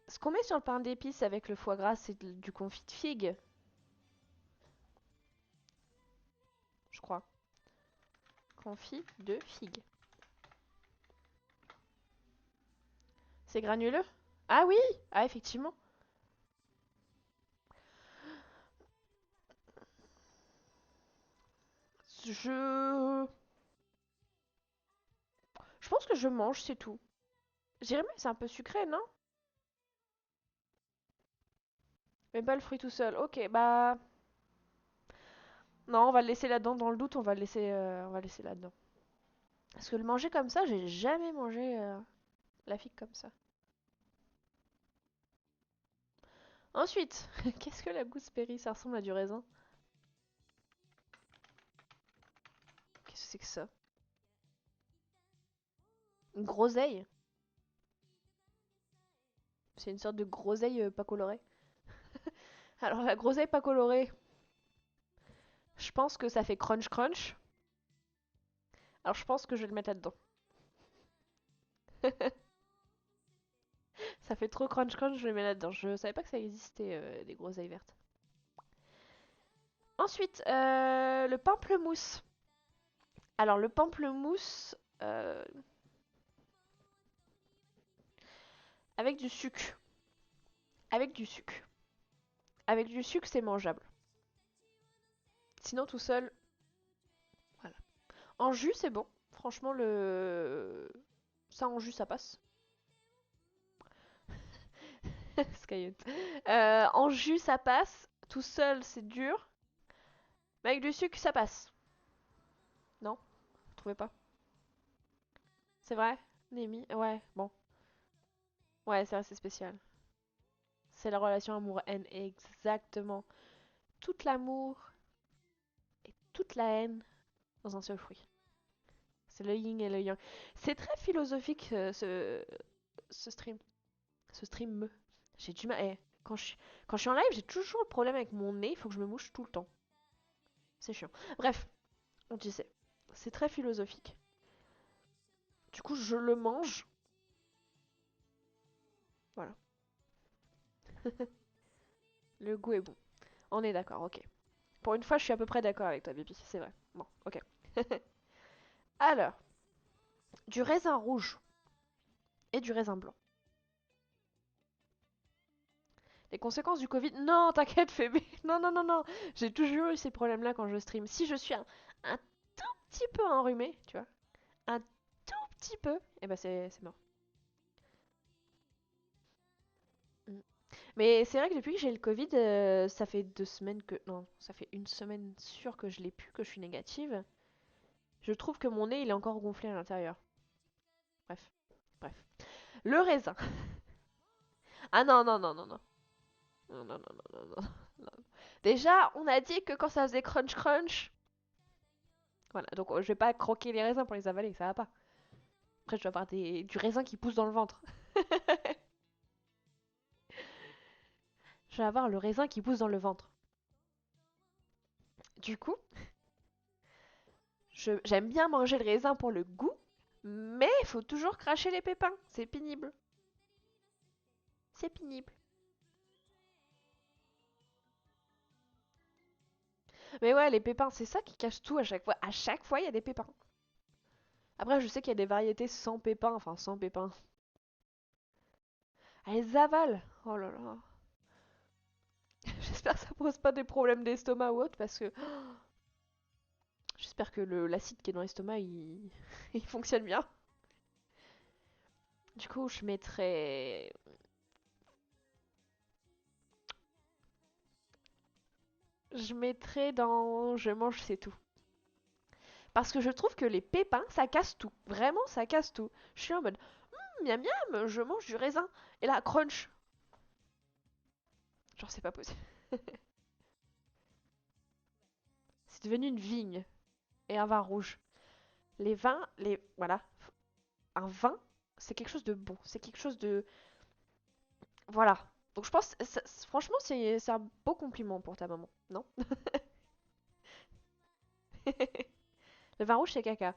Ce qu'on met sur le pain d'épices avec le foie gras, c'est du confit de figue, je crois. Confit de figue. C'est granuleux? Ah oui! Ah, effectivement. Je... Je pense que je mange, c'est tout. J'irais même, c'est un peu sucré, non? Mais pas le fruit tout seul. Ok, bah... Non, on va le laisser là-dedans. Dans le doute, on va le laisser là-dedans. Parce que le manger comme ça, j'ai jamais mangé la figue comme ça. Ensuite, qu'est-ce que la gooseberry? Ça ressemble à du raisin. Qu'est-ce que c'est que ça? Une groseille? C'est une sorte de groseille pas colorée. Alors la groseille pas colorée, je pense que ça fait crunch crunch. Alors je pense que je vais le mettre là-dedans. Ça fait trop crunch crunch, je le mets là-dedans. Je savais pas que ça existait des groseilles vertes. Ensuite, le pamplemousse. Alors le pamplemousse avec du sucre. Avec du sucre. Avec du sucre, c'est mangeable. Sinon tout seul, voilà. En jus, c'est bon. Franchement, ça en jus, ça passe. Skyut. En jus, ça passe. Tout seul, c'est dur. Mais avec du sucre, ça passe. Non? Vous trouvez pas? C'est vrai? Némi? Ouais, bon. Ouais, c'est assez spécial. C'est la relation amour-haine, exactement. Tout l'amour et toute la haine dans un seul fruit. C'est le yin et le yang. C'est très philosophique ce stream. Ce stream. J'ai du mal. Quand je suis en live, j'ai toujours le problème avec mon nez. Il faut que je me mouche tout le temps. C'est chiant. Bref, on disait. C'est très philosophique. Du coup, je le mange. Voilà. Le goût est bon. On est d'accord, ok. Pour une fois, je suis à peu près d'accord avec toi, Bibi. C'est vrai. Bon, ok. Alors, du raisin rouge et du raisin blanc. Les conséquences du Covid. Non, t'inquiète, Fébé. Non, non, non, non. J'ai toujours eu ces problèmes-là quand je stream. Si je suis un tout petit peu enrhumé, tu vois, un tout petit peu, et ben c'est mort. Mm. Mais c'est vrai que depuis que j'ai le Covid, ça fait 2 semaines que. Non, ça fait une semaine sûre que je l'ai plus, que je suis négative. Je trouve que mon nez, il est encore gonflé à l'intérieur. Bref, bref. Le raisin. Ah non, non, non, non, non. Non, non, non, non, non, non. Déjà, on a dit que quand ça faisait crunch crunch. Voilà, donc je vais pas croquer les raisins pour les avaler, ça va pas. Après, je vais avoir du raisin qui pousse dans le ventre. Je vais avoir le raisin qui pousse dans le ventre. Du coup, j'aime bien manger le raisin pour le goût, mais il faut toujours cracher les pépins. C'est pénible. C'est pénible. Mais ouais, les pépins, c'est ça qui cache tout à chaque fois. À chaque fois, il y a des pépins. Après, je sais qu'il y a des variétés sans pépins, enfin sans pépins. Elles avalent. Oh là là. J'espère que ça pose pas des problèmes d'estomac ou autre, parce que j'espère que l'acide qui est dans l'estomac, il fonctionne bien. Du coup, je mettrais. Je mettrais dans. Je mange, c'est tout. Parce que je trouve que les pépins, ça casse tout. Vraiment, ça casse tout. Je suis en mode, miam miam, je mange du raisin. Et là, crunch. Genre, c'est pas possible. C'est devenu une vigne et un vin rouge. Les vins, les. Voilà. Un vin, c'est quelque chose de bon. C'est quelque chose de. Voilà. Donc je pense, franchement, c'est un beau compliment pour ta maman, non? Le vin rouge, c'est caca.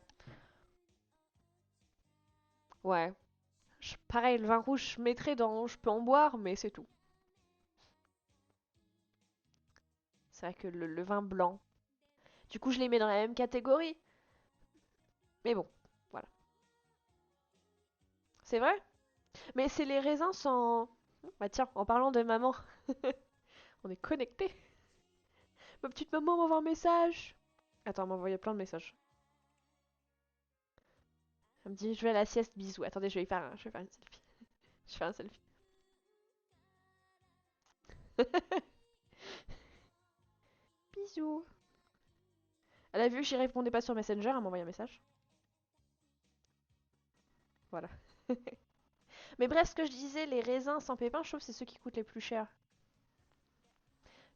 Ouais. Pareil, le vin rouge, je mettrais dans. Je peux en boire, mais c'est tout. C'est vrai que le vin blanc. Du coup, je les mets dans la même catégorie. Mais bon, voilà. C'est vrai? Mais c'est les raisins sans. Bah tiens, en parlant de maman, on est connectés. Ma petite maman m'envoie un message. Attends, elle m'a envoyé plein de messages. Elle me dit, je vais à la sieste, bisous. Attendez, je vais faire une selfie. Je fais un selfie. Bisous. Elle a vu que j'y répondais pas sur Messenger, elle m'a envoyé un message. Voilà. Mais bref, ce que je disais, les raisins sans pépins, je trouve que c'est ceux qui coûtent les plus chers.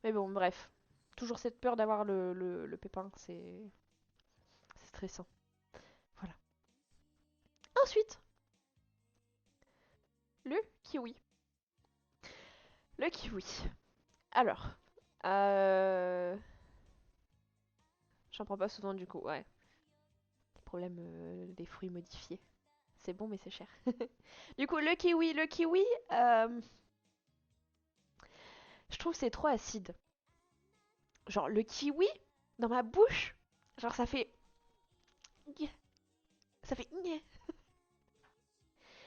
Mais bon, bref. Toujours cette peur d'avoir le pépin, c'est stressant. Voilà. Ensuite, le kiwi. Le kiwi. Alors, euh... j'en prends pas souvent du coup, ouais. Problème des fruits modifiés. C'est bon, mais c'est cher. Du coup, le kiwi, euh, je trouve que c'est trop acide. Genre, le kiwi, dans ma bouche, genre ça fait. Ça fait.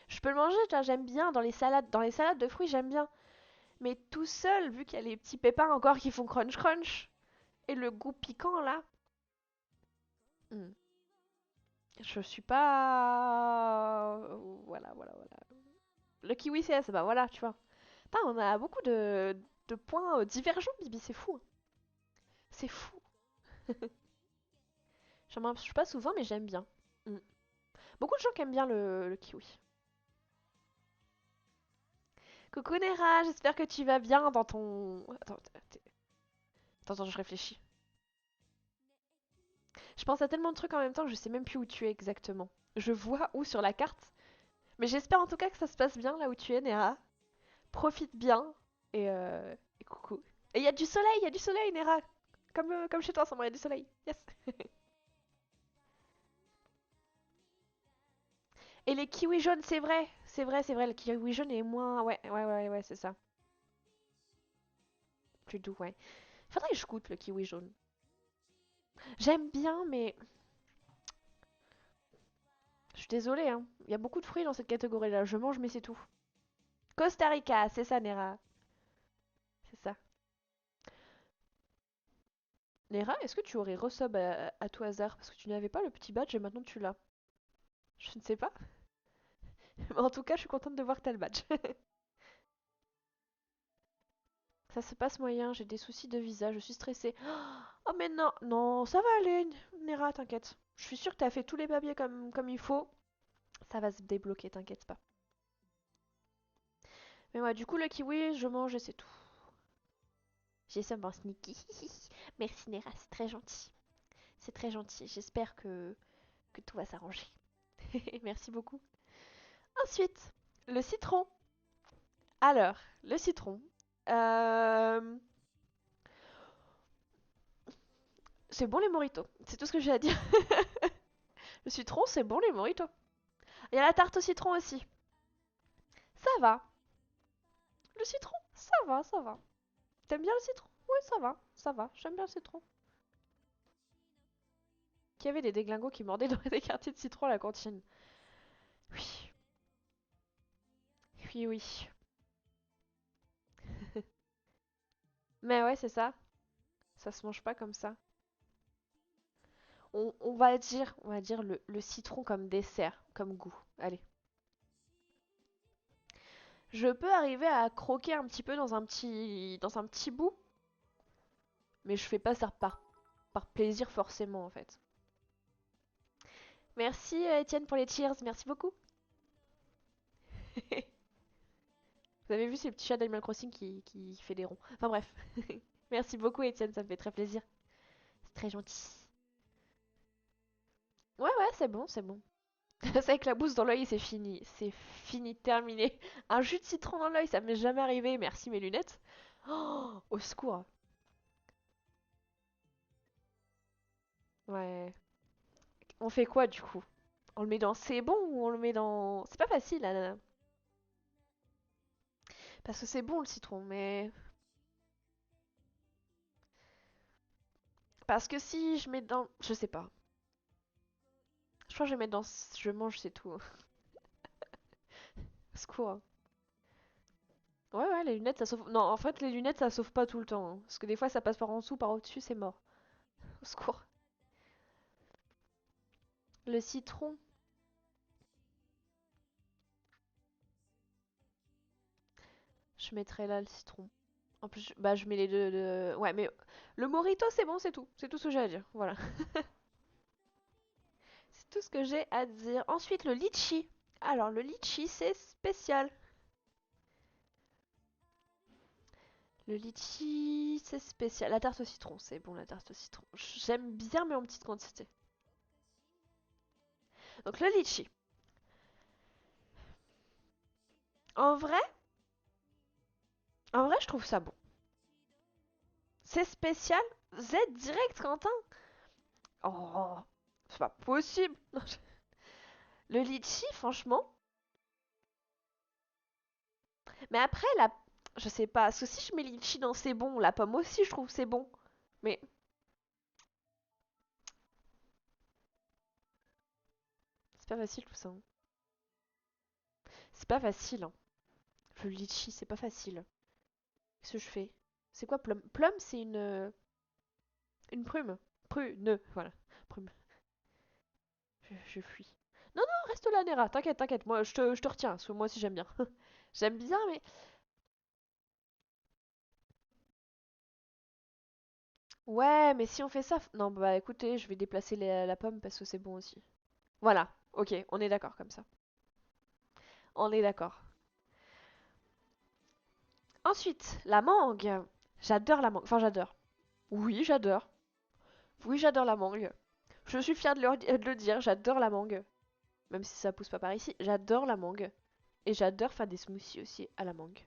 Je peux le manger, tu vois, j'aime bien. Dans les salades de fruits, j'aime bien. Mais tout seul, vu qu'il y a les petits pépins encore qui font crunch crunch, et le goût piquant là, hmm, je suis pas. Voilà, voilà, voilà. Le kiwi, c'est bah voilà, tu vois. Putain, on a beaucoup de points divergents, Bibi, c'est fou, hein. C'est fou. J'en mange pas souvent, mais j'aime bien. Hmm. Beaucoup de gens qui aiment bien le kiwi. Coucou Nera, j'espère que tu vas bien dans ton... Attends, je réfléchis. Je pense à tellement de trucs en même temps que je sais même plus où tu es exactement. Je vois où sur la carte. Mais j'espère en tout cas que ça se passe bien là où tu es, Nera. Profite bien. Et coucou. Et il y a du soleil, Nera. Comme chez toi, sans moi, il y a du soleil. Yes. Et les kiwis jaunes, c'est vrai. C'est vrai, le kiwi jaune est moins... Ouais, c'est ça. Plus doux, ouais. Faudrait que je goûte le kiwi jaune. J'aime bien, mais... Je suis désolée, hein. Il y a beaucoup de fruits dans cette catégorie-là. Je mange, mais c'est tout. Costa Rica, c'est ça, Nera. C'est ça. Nera, est-ce que tu aurais resub à tout hasard? Parce que tu n'avais pas le petit badge et maintenant tu l'as. Je ne sais pas. Mais en tout cas, je suis contente de voir que t'as le badge. Ça se passe moyen, j'ai des soucis de visa, je suis stressée. Oh mais non, non, ça va aller, Nera, t'inquiète. Je suis sûre que t'as fait tous les papiers comme il faut. Ça va se débloquer, t'inquiète pas. Mais ouais, du coup, le kiwi, je mange et c'est tout. J'ai ça en sneaky. Merci Nera, c'est très gentil. C'est très gentil. J'espère que tout va s'arranger. Merci beaucoup. Ensuite, le citron. Alors, le citron. Euh, C'est bon les mojitos. C'est tout ce que j'ai à dire. Le citron, c'est bon les mojitos. Il y a la tarte au citron aussi. Ça va. Le citron, ça va, ça va. T'aimes bien le citron? Oui, ça va, ça va. J'aime bien le citron. Qu'il y avait des déglingos qui mordaient dans des quartiers de citron à la cantine. Oui, oui, oui. Mais ouais, c'est ça. Ça se mange pas comme ça. On va dire le citron comme dessert, comme goût. Allez. Je peux arriver à croquer un petit peu dans un petit bout, mais je fais pas ça par plaisir forcément en fait. Merci Étienne pour les cheers, merci beaucoup. Vous avez vu ces petits chats d'Animal Crossing qui fait des ronds. Enfin bref. Merci beaucoup Étienne, ça me fait très plaisir. C'est très gentil. Ouais, c'est bon, c'est bon. C'est avec la bouse dans l'œil, c'est fini. C'est fini, terminé. Un jus de citron dans l'œil, ça m'est jamais arrivé. Merci mes lunettes. Oh, au secours. Ouais. On fait quoi du coup? On le met dans c'est bon ou on le met dans... C'est pas facile, là. Parce que c'est bon le citron, mais... Parce que si je mets dans... Je sais pas. Je crois que je vais mettre dans... Je mange, c'est tout. Au secours. Ouais, les lunettes, ça sauve... Non, en fait, les lunettes, ça sauve pas tout le temps, hein. Parce que des fois, ça passe par en dessous, par au-dessus, c'est mort. Au secours. Le citron. Je mettrai là le citron. En plus, bah, je mets les deux... Ouais, mais le mojito, c'est bon, c'est tout. C'est tout ce que j'ai à dire. Voilà. C'est tout ce que j'ai à dire. Ensuite, le litchi. Alors, le litchi, c'est spécial. Le litchi, c'est spécial. La tarte au citron, c'est bon, la tarte au citron. J'aime bien, mais en petite quantité. Donc, le litchi. En vrai, en vrai, je trouve ça bon. C'est spécial. Z direct, Quentin. Oh, c'est pas possible. Le litchi, franchement. Mais après, je sais pas. Parce que si je mets litchi dans c'est bon, la pomme aussi, je trouve c'est bon. Mais c'est pas facile tout ça, hein. C'est pas facile, hein. Le litchi, c'est pas facile. Qu'est-ce que je fais? C'est quoi plum? Plum, c'est une prume. Prune, voilà. Prume. Je fuis. Non, non, reste là, Nera. T'inquiète, t'inquiète. Moi, je te retiens. Parce que moi aussi, j'aime bien. J'aime bien, mais... Ouais, mais si on fait ça... Non, bah écoutez, je vais déplacer la pomme parce que c'est bon aussi. Voilà. Ok, on est d'accord comme ça. On est d'accord. Ensuite, la mangue. J'adore la mangue. Enfin, j'adore. Oui, j'adore. Oui, j'adore la mangue. Je suis fière de le dire, j'adore la mangue. Même si ça pousse pas par ici, j'adore la mangue. Et j'adore faire des smoothies aussi à la mangue.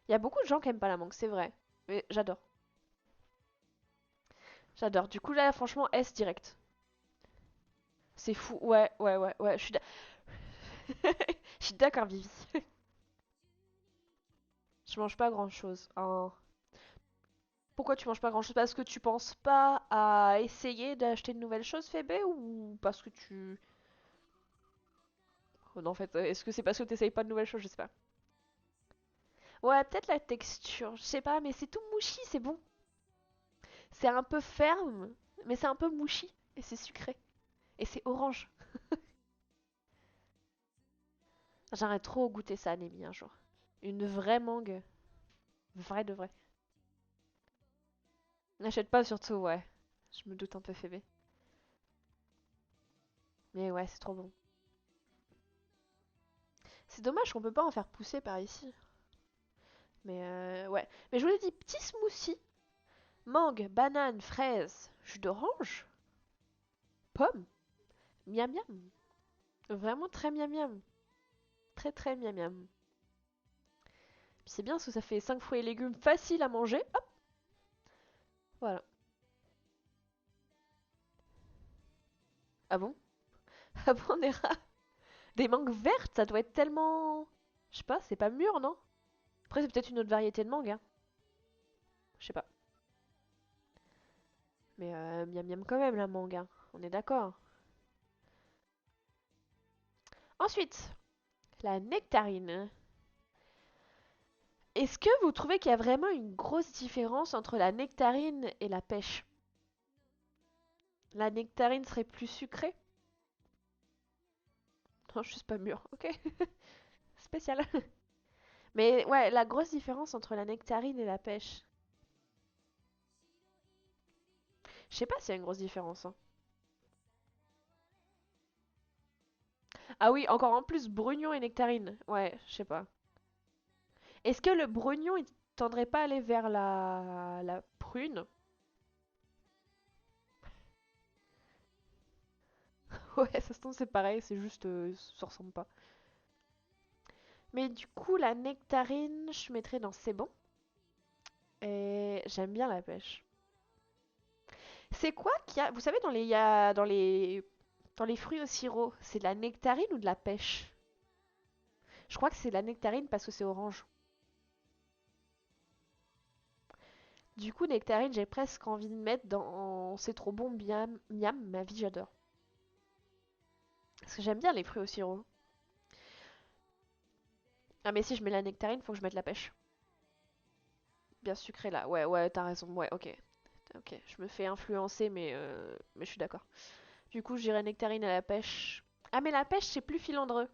Il y a beaucoup de gens qui aiment pas la mangue, c'est vrai. Mais j'adore. J'adore. Du coup, là, franchement, S direct. C'est fou. Ouais, ouais, ouais, ouais. Je suis d'accord, Vivi. Je mange pas grand chose. Hein. Pourquoi tu manges pas grand chose? Parce que tu penses pas à essayer d'acheter de nouvelles choses, Fébé? Ou parce que tu. Oh non, en fait, est-ce que c'est parce que t'essayes pas de nouvelles choses? Je sais pas. Ouais, peut-être la texture. Je sais pas, mais c'est tout mouchi, c'est bon. C'est un peu ferme, mais c'est un peu mouchi. Et c'est sucré. Et c'est orange. J'aimerais trop goûter ça, Anémie, un jour. Une vraie mangue. Vraie de vraie. N'achète pas surtout, ouais. Je me doute un peu, Fébé. Mais ouais, c'est trop bon. C'est dommage qu'on peut pas en faire pousser par ici. Mais ouais. Mais je vous l'ai dit, petit smoothie. Mangue, banane, fraise, jus d'orange, pomme. Miam miam. Vraiment très miam miam. Très très miam miam. Puis c'est bien parce que ça fait 5 fruits et légumes faciles à manger. Hop, voilà. Ah bon? Ah bon, Nera? Des mangues vertes, ça doit être tellement. Je sais pas, c'est pas mûr, non? Après, c'est peut-être une autre variété de mangue, hein. Je sais pas. Mais miam miam quand même, la mangue, hein. On est d'accord. Ensuite, la nectarine. Est-ce que vous trouvez qu'il y a vraiment une grosse différence entre la nectarine et la pêche? La nectarine serait plus sucrée? Non, je suis pas mûre, ok. Spécial. Mais ouais, la grosse différence entre la nectarine et la pêche. Je sais pas s'il y a une grosse différence, hein. Ah oui, encore en plus, brugnon et nectarine. Ouais, je sais pas. Est-ce que le brugnon, il tendrait pas à aller vers la prune? Ouais, ça se tombe, c'est pareil, c'est juste, ça ressemble pas. Mais du coup, la nectarine, je mettrais dans c'est bon. Et j'aime bien la pêche. C'est quoi qu'il y a? Vous savez, il y a dans les fruits au sirop, c'est de la nectarine ou de la pêche? Je crois que c'est de la nectarine parce que c'est orange. Du coup, nectarine, j'ai presque envie de mettre dans c'est trop bon, miam, miam, ma vie, j'adore. Parce que j'aime bien les fruits au sirop. Ah, mais si je mets la nectarine, faut que je mette la pêche. Bien sucré là. Ouais, ouais, t'as raison. Ouais, ok. Ok, je me fais influencer, mais je suis d'accord. Du coup, j'irai nectarine à la pêche. Ah, mais la pêche, c'est plus filandreux.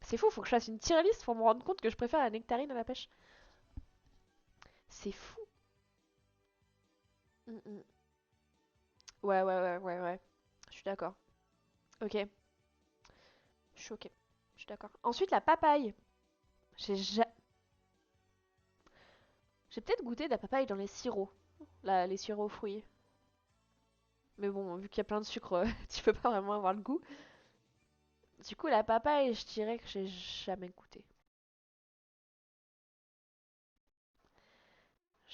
C'est fou, faut que je fasse une tier list pour me rendre compte que je préfère la nectarine à la pêche. C'est fou. Mm, mm. Ouais, ouais, ouais, ouais, ouais. Je suis d'accord. Ok, je suis ok. Je suis d'accord. Ensuite, la papaye. J'ai ja- J'ai peut-être goûté de la papaye dans les sirops. Là, les sirops aux fruits. Mais bon, vu qu'il y a plein de sucre, tu peux pas vraiment avoir le goût. Du coup, la papaye, je dirais que j'ai jamais goûté.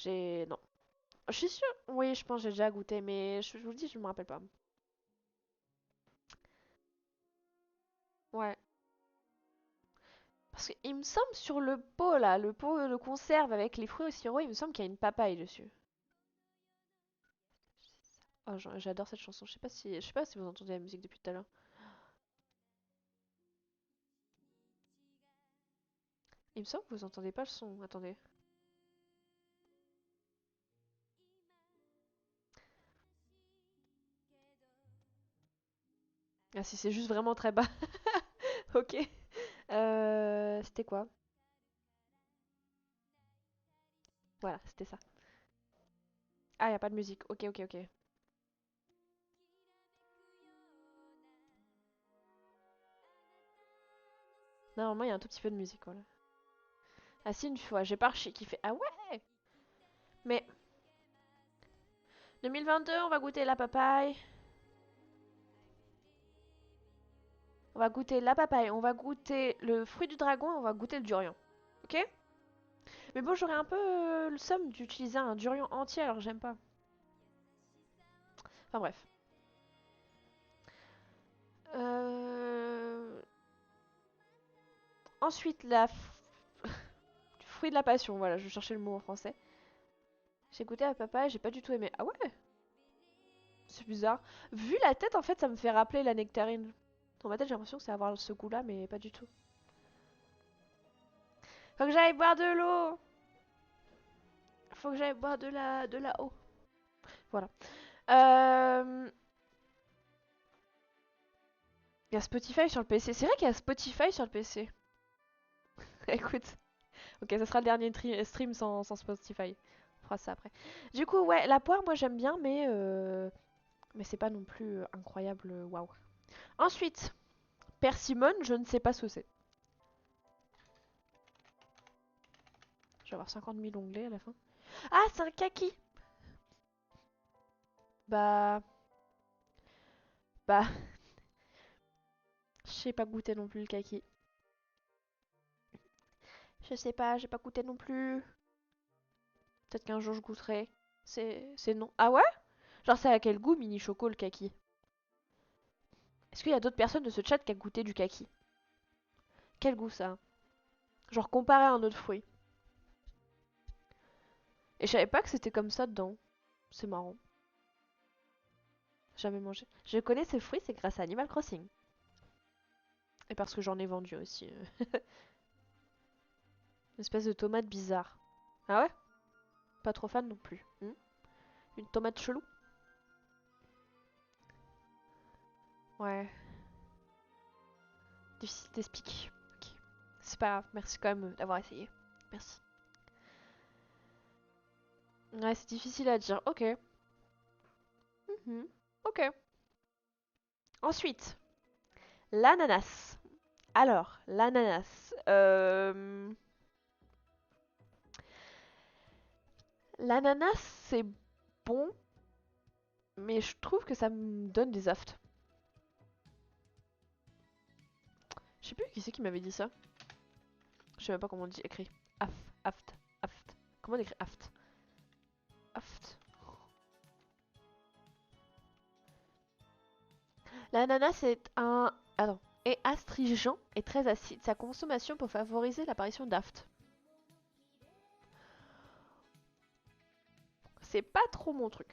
Non. Je suis sûre. Oui, je pense que j'ai déjà goûté, mais je vous le dis, je me rappelle pas. Ouais. Parce qu'il me semble sur le pot, là, le pot de conserve avec les fruits au sirop, il me semble qu'il y a une papaye dessus. Oh, j'adore cette chanson. Je sais pas si vous entendez la musique depuis tout à l'heure. Il me semble que vous entendez pas le son. Attendez. Ah, si c'est juste vraiment très bas. Ok. C'était quoi? Voilà, c'était ça. Ah, y a pas de musique. Ok, ok, ok. Normalement, il y a un tout petit peu de musique, voilà. Ah si, une fois, j'ai pas qui fait... Ah ouais. Mais... 2022, on va goûter la papaye. On va goûter la papaye, on va goûter le fruit du dragon, on va goûter le durian. Ok? Mais bon, j'aurais un peu le somme d'utiliser un durian entier, alors j'aime pas. Enfin bref. Euh... Ensuite, fruit de la passion, voilà, je cherchais le mot en français. J'ai goûté à papaye, j'ai pas du tout aimé. Ah ouais? C'est bizarre. Vu la tête, en fait, ça me fait rappeler la nectarine. Dans ma tête, j'ai l'impression que c'est avoir ce goût-là, mais pas du tout. Faut que j'aille boire de l'eau. Faut que j'aille boire de la eau. Voilà. Il y a Spotify sur le PC. C'est vrai qu'il y a Spotify sur le PC. Écoute. Ok, ça sera le dernier stream sans Spotify. On fera ça après. Du coup, ouais, la poire, moi j'aime bien, mais c'est pas non plus incroyable. Waouh. Ensuite, persimmone, je ne sais pas ce que c'est. Je vais avoir 50 000 onglets à la fin. Ah, c'est un kaki. Bah... Bah... Je sais pas goûter non plus le kaki. Je sais pas, j'ai pas goûté non plus. Peut-être qu'un jour je goûterai. C'est non. Ah ouais? Genre c'est à quel goût mini choco le kaki? Est-ce qu'il y a d'autres personnes de ce chat qui a goûté du kaki? Quel goût ça? Genre comparé à un autre fruit. Et je savais pas que c'était comme ça dedans. C'est marrant. Jamais mangé. Je connais ce fruit, c'est grâce à Animal Crossing. Et parce que j'en ai vendu aussi. Une espèce de tomate bizarre. Ah ouais? Pas trop fan non plus. Une tomate chelou? Ouais. Difficile d'expliquer. Ok. C'est pas grave. Merci quand même d'avoir essayé. Merci. Ouais, c'est difficile à dire. Ok. Ok. Ensuite, l'ananas. Alors, l'ananas. L'ananas, c'est bon, mais je trouve que ça me donne des aftes. Je sais plus qui c'est qui m'avait dit ça. Je sais même pas comment on dit écrit. Aft, aft. Comment on écrit aft? Aft. L'ananas est un... Attends. Est astringent et très acide. Sa consommation peut favoriser l'apparition d'aftes. C'est pas trop mon truc.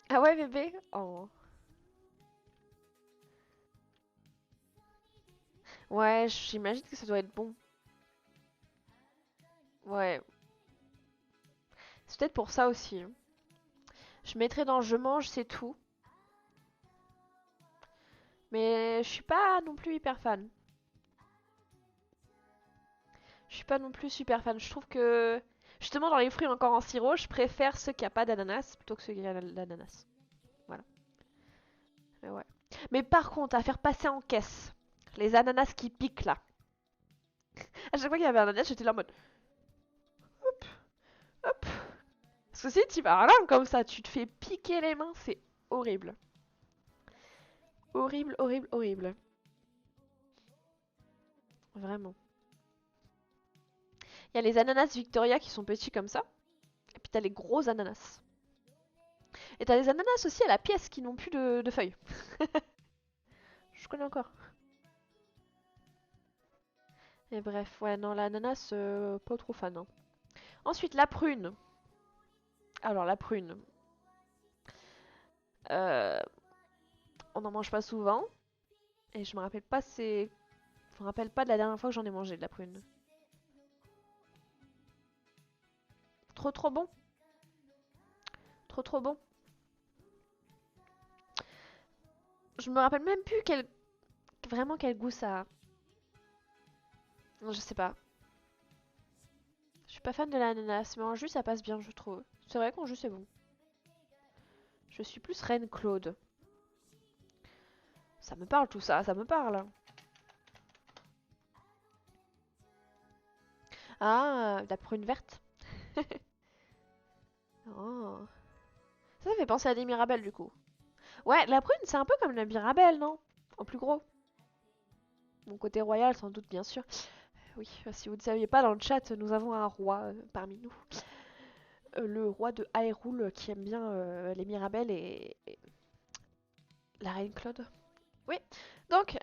Ah ouais, bébé? Oh. Ouais, j'imagine que ça doit être bon. Ouais. C'est peut-être pour ça aussi, hein. Je mettrais dans je mange, c'est tout. Mais je suis pas non plus hyper fan. Je suis pas non plus super fan. Je trouve que, justement, dans les fruits encore en sirop, je préfère ceux qui n'ont pas d'ananas plutôt que ceux qui ont l'ananas. Voilà. Mais ouais. Mais par contre, à faire passer en caisse, les ananas qui piquent là. À chaque fois qu'il y avait un ananas, j'étais là en mode hop, hop. Parce que si tu vas là comme ça, tu te fais piquer les mains, c'est horrible. Horrible, horrible, horrible. Vraiment. Il y a les ananas Victoria qui sont petits comme ça. Et puis t'as les gros ananas. Et t'as les ananas aussi à la pièce qui n'ont plus de feuilles. Je connais encore. Et bref, ouais, non, l'ananas, pas trop fan, hein. Ensuite, la prune. Alors, la prune. Euh, on n'en mange pas souvent. Et je me rappelle pas, Je me rappelle pas de la dernière fois que j'en ai mangé de la prune. Trop trop bon. Trop trop bon. Je me rappelle même plus vraiment quel goût ça a. Non, je sais pas. Je suis pas fan de l'ananas, mais en jus ça passe bien, je trouve. C'est vrai qu'en jus c'est bon. Je suis plus Reine Claude. Ça me parle tout ça, ça me parle. Ah, la prune verte. Oh. Ça fait penser à des mirabelles du coup. Ouais, la prune, c'est un peu comme la mirabelle, non? En plus gros. Mon côté royal, sans doute, bien sûr. Oui, si vous ne saviez pas, dans le chat, nous avons un roi parmi nous. Le roi de Hyrule qui aime bien les mirabelles et la reine Claude. Oui, donc...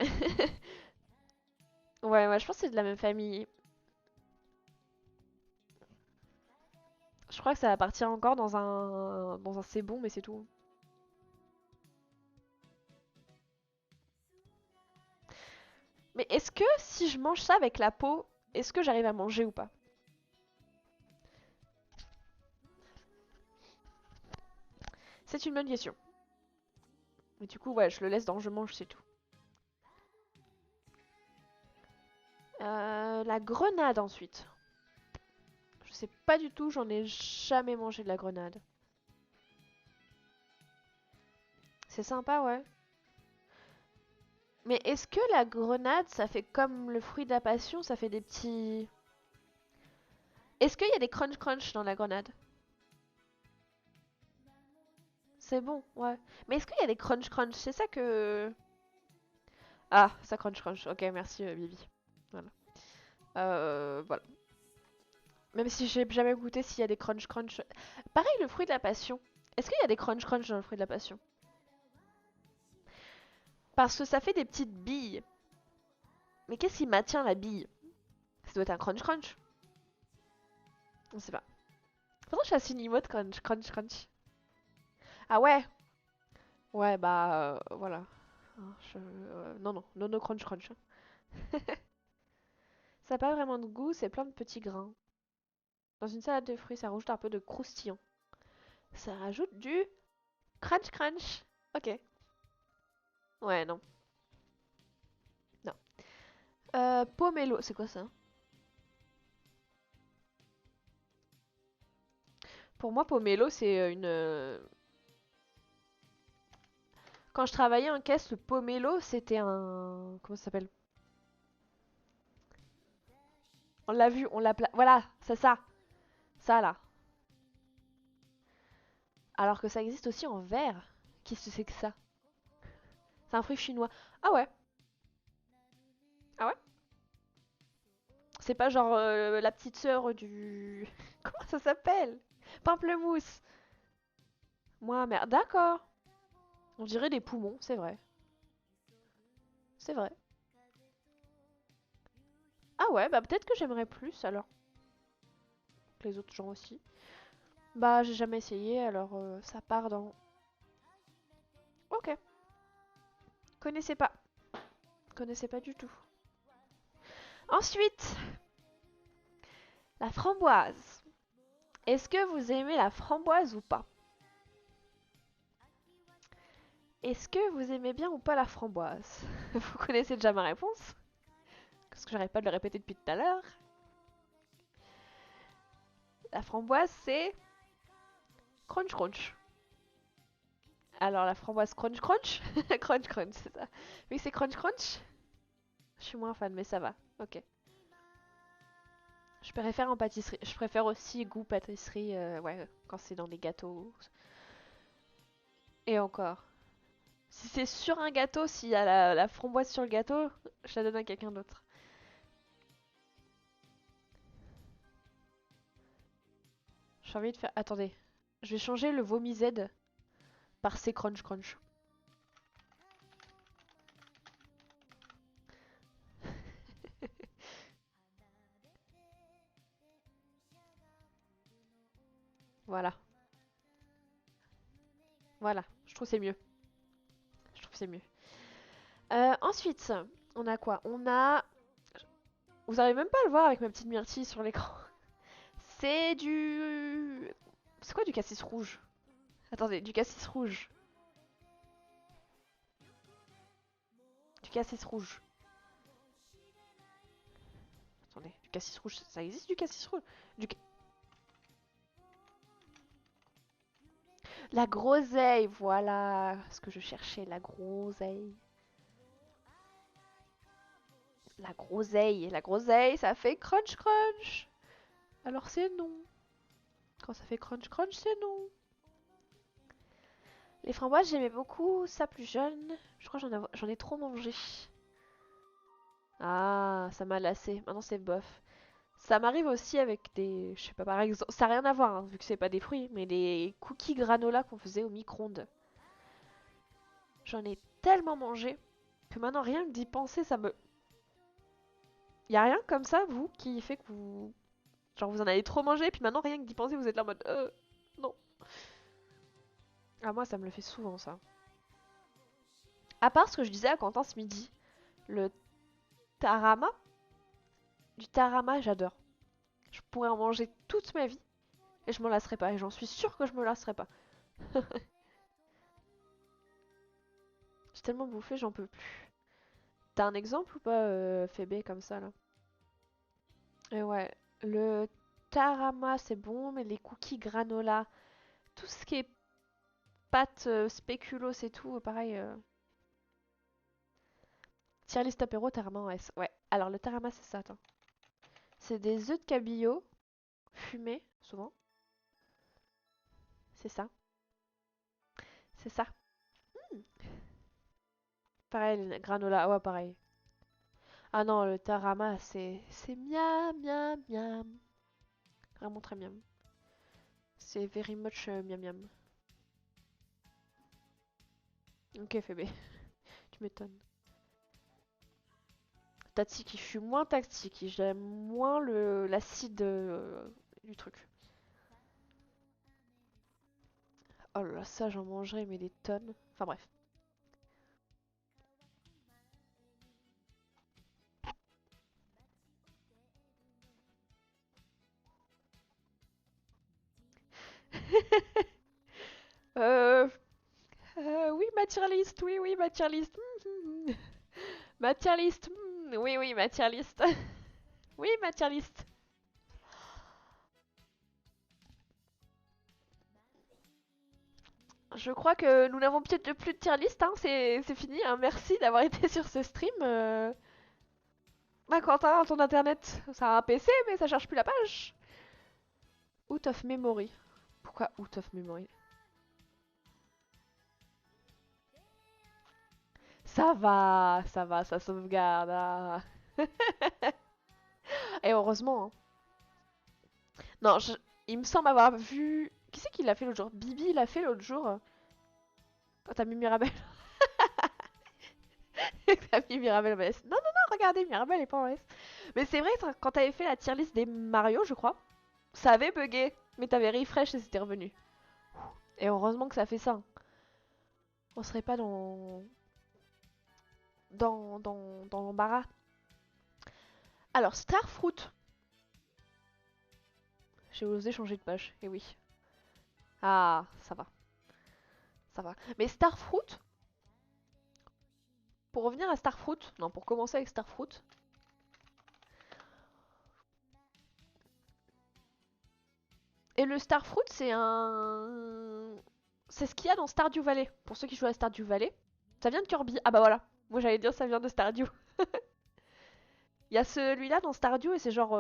ouais, je pense que c'est de la même famille. Je crois que ça appartient encore dans un c'est bon, mais c'est tout. Mais est-ce que si je mange ça avec la peau, est-ce que j'arrive à manger ou pas? C'est une bonne question. Mais du coup, ouais, je le laisse dans je mange, c'est tout. La grenade ensuite. Je sais pas du tout, j'en ai jamais mangé de la grenade. C'est sympa, ouais. Mais est-ce que la grenade, ça fait comme le fruit de la passion, ça fait des petits... Est-ce qu'il y a des crunch crunch dans la grenade? C'est bon, ouais. Mais est-ce qu'il y a des crunch crunch? C'est ça que... Ah, ça crunch crunch. Ok, merci Bibi. Voilà. Voilà. Même si j'ai jamais goûté s'il y a des crunch crunch. Pareil, le fruit de la passion. Est-ce qu'il y a des crunch crunch dans le fruit de la passion? Parce que ça fait des petites billes. Mais qu'est-ce qui maintient la bille? Ça doit être un crunch crunch. On sait pas. Pourtant, je fasse une emote crunch crunch crunch. Ah ouais? Ouais, bah voilà. Hein, non, non, no crunch crunch. Ça n'a pas vraiment de goût, c'est plein de petits grains. Dans une salade de fruits, ça rajoute un peu de croustillant. Ça rajoute du crunch crunch. Ok. Ouais, non. Non. Pomelo, c'est quoi ça? Pour moi, pomelo, c'est quand je travaillais en caisse, le pomelo, c'était un... Comment ça s'appelle? On l'a vu, on l'a... Voilà, c'est ça. Ça, là. Alors que ça existe aussi en verre. Qu'est-ce que c'est que ça? C'est un fruit chinois. Ah ouais? Ah ouais? C'est pas genre la petite sœur du... Comment ça s'appelle? Pamplemousse. Moi, merde. D'accord. On dirait des poumons, c'est vrai. C'est vrai. Ah ouais, bah peut-être que j'aimerais plus alors. Que les autres gens aussi. Bah j'ai jamais essayé, alors ça part dans... Ok. Connaissais pas. Connaissais pas du tout. Ensuite, la framboise. Est-ce que vous aimez la framboise ou pas? Est-ce que vous aimez bien ou pas la framboise? Vous connaissez déjà ma réponse? Parce que j'arrête pas de le répéter depuis tout à l'heure. La framboise, c'est crunch crunch. Alors la framboise crunch crunch? Crunch crunch, c'est ça. Oui, c'est crunch crunch. Je suis moins fan, mais ça va. Ok. Je préfère en pâtisserie. Je préfère aussi goût pâtisserie, ouais, quand c'est dans les gâteaux. Et encore. Si c'est sur un gâteau, s'il y a la framboise sur le gâteau, je la donne à quelqu'un d'autre. J'ai envie de faire... Attendez. Je vais changer le vomi Z par C crunch crunch. Voilà. Voilà. Je trouve c'est mieux. Je trouve c'est mieux. Ensuite, on a quoi? On a... Vous arrivez même pas à le voir avec ma petite myrtille sur l'écran. C'est du... C'est quoi du cassis rouge? Attendez, du cassis rouge. Du cassis rouge. Attendez, du cassis rouge, ça existe du cassis rouge? Du... La groseille, voilà ce que je cherchais, la groseille. La groseille, ça fait crunch crunch. Alors c'est non. Quand ça fait crunch crunch, c'est non. Les framboises, j'aimais beaucoup ça plus jeune. Je crois que j'en ai trop mangé. Ah, ça m'a lassé. Maintenant c'est bof. Ça m'arrive aussi avec des... Je sais pas, par exemple... Ça n'a rien à voir, hein, vu que c'est pas des fruits, mais les cookies granola qu'on faisait au micro-ondes. J'en ai tellement mangé que maintenant rien que d'y penser, ça me... Y a rien comme ça, vous, qui fait que vous... Genre vous en avez trop mangé, puis maintenant rien que d'y penser, vous êtes là en mode... Non. Ah moi ça me le fait souvent ça. À part ce que je disais à Quentin ce midi. Le tarama. Du tarama, j'adore. Je pourrais en manger toute ma vie. Et je m'en lasserai pas. Et j'en suis sûre que je me lasserai pas. J'ai tellement bouffé, j'en peux plus. T'as un exemple ou pas, Phébé, comme ça, là? Et ouais, le tarama, c'est bon, mais les cookies granola, tout ce qui est pâte spéculoos et tout, pareil. Tier list apéro, tarama en S. Ouais, alors le tarama, c'est ça, attends. C'est des œufs de cabillaud, fumés, souvent. C'est ça. C'est ça. Hmm. Pareil, le granola, ouais, pareil. Ah non, le tarama, c'est miam, miam, miam. Vraiment très miam. C'est very much miam miam. Ok, Phébé, tu m'étonnes. Tzatziki, je suis moins tzatziki, j'aime moins l'acide du truc. Oh là là, ça j'en mangerais mais des tonnes. Enfin bref. euh, oui, ma tier list, oui, oui, ma tier list. Ma tier list, oui, oui, ma tier list. Oui, ma tier list. Je crois que nous n'avons peut-être plus de tier list, hein, c'est fini. Hein. Merci d'avoir été sur ce stream. Bah Quentin, ton internet, ça a un PC mais ça cherche plus la page. Out of memory. Pourquoi out of memory? Ça va, ça sauvegarde. Ah. Et heureusement. Hein. Non, il me semble avoir vu. Qui c'est qui l'a fait l'autre jour? Bibi l'a fait l'autre jour. Quand t'as mis Mirabelle. T'as mis Mirabelle en S. Non, non, non, regardez, Mirabelle est pas en S. Mais c'est vrai, quand t'avais fait la tier list des Mario, je crois, ça avait bugué. Mais t'avais refresh et c'était revenu. Et heureusement que ça fait ça. On serait pas dans l'embarras. Alors, Starfruit. J'ai osé changer de page, et oui. Ah, ça va. Ça va. Mais Starfruit, pour revenir à Starfruit, non, pour commencer avec Starfruit, et le Starfruit, c'est un... C'est ce qu'il y a dans Stardew Valley. Pour ceux qui jouent à Stardew Valley, ça vient de Kirby. Ah bah voilà. Moi j'allais dire ça vient de Stardew. Il y a celui-là dans Stardew et c'est genre...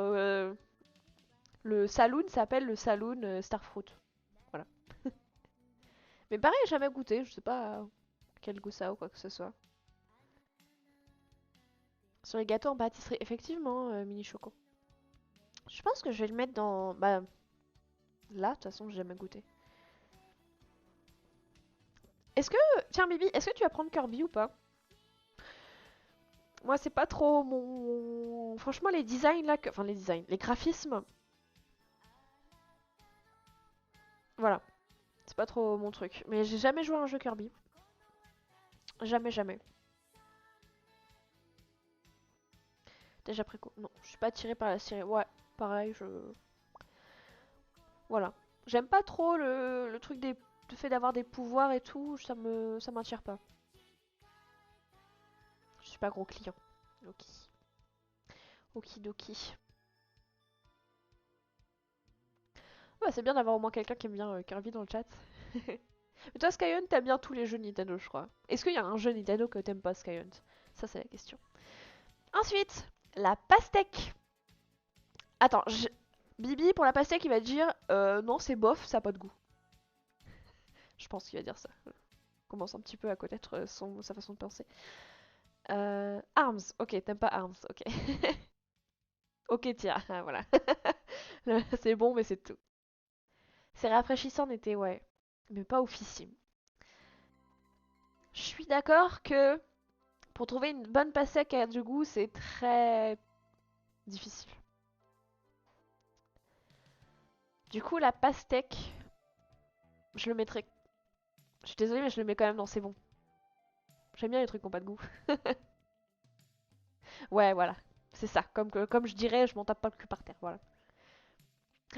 le saloon s'appelle le saloon Starfruit. Voilà. Mais pareil, jamais goûté. Je sais pas quel goût ça a ou quoi que ce soit. Sur les gâteaux en pâtisserie, effectivement, mini choco. Je pense que je vais le mettre dans... Bah, là, de toute façon, j'ai jamais goûté. Est-ce que... Tiens, Bibi, est-ce que tu vas prendre Kirby ou pas? Moi, c'est pas trop mon... Franchement, les designs, là... Enfin, les designs, les graphismes... Voilà. C'est pas trop mon truc. Mais j'ai jamais joué à un jeu Kirby. Jamais, jamais. Déjà pris quoi? Non, je suis pas attirée par la série. Ouais, pareil, je... Voilà. J'aime pas trop le truc du fait d'avoir des pouvoirs et tout, ça m'attire pas. Je suis pas gros client. Ok. Okidoki. Ouais, c'est bien d'avoir au moins quelqu'un qui aime bien Kirby dans le chat. Mais toi, Skyhunt, t'aimes bien tous les jeux Nintendo, je crois. Est-ce qu'il y a un jeu Nintendo que t'aimes pas, Skyhunt? Ça, c'est la question. Ensuite, la pastèque. Attends, Bibi, pour la pastèque, il va dire non, c'est bof, ça a pas de goût. Je pense qu'il va dire ça. On commence un petit peu à connaître sa façon de penser. Arms, ok, t'aimes pas Arms, ok. Ok, tiens, voilà. C'est bon, mais c'est tout. C'est rafraîchissant en été, ouais. Mais pas oufissime. Je suis d'accord que pour trouver une bonne pastèque qui a du goût, c'est très difficile. Du coup, la pastèque, je le mettrais. Je suis désolée, mais je le mets quand même dans c'est bon. J'aime bien les trucs qui n'ont pas de goût. Ouais, voilà. C'est ça. Comme je dirais, je m'en tape pas le cul par terre, voilà.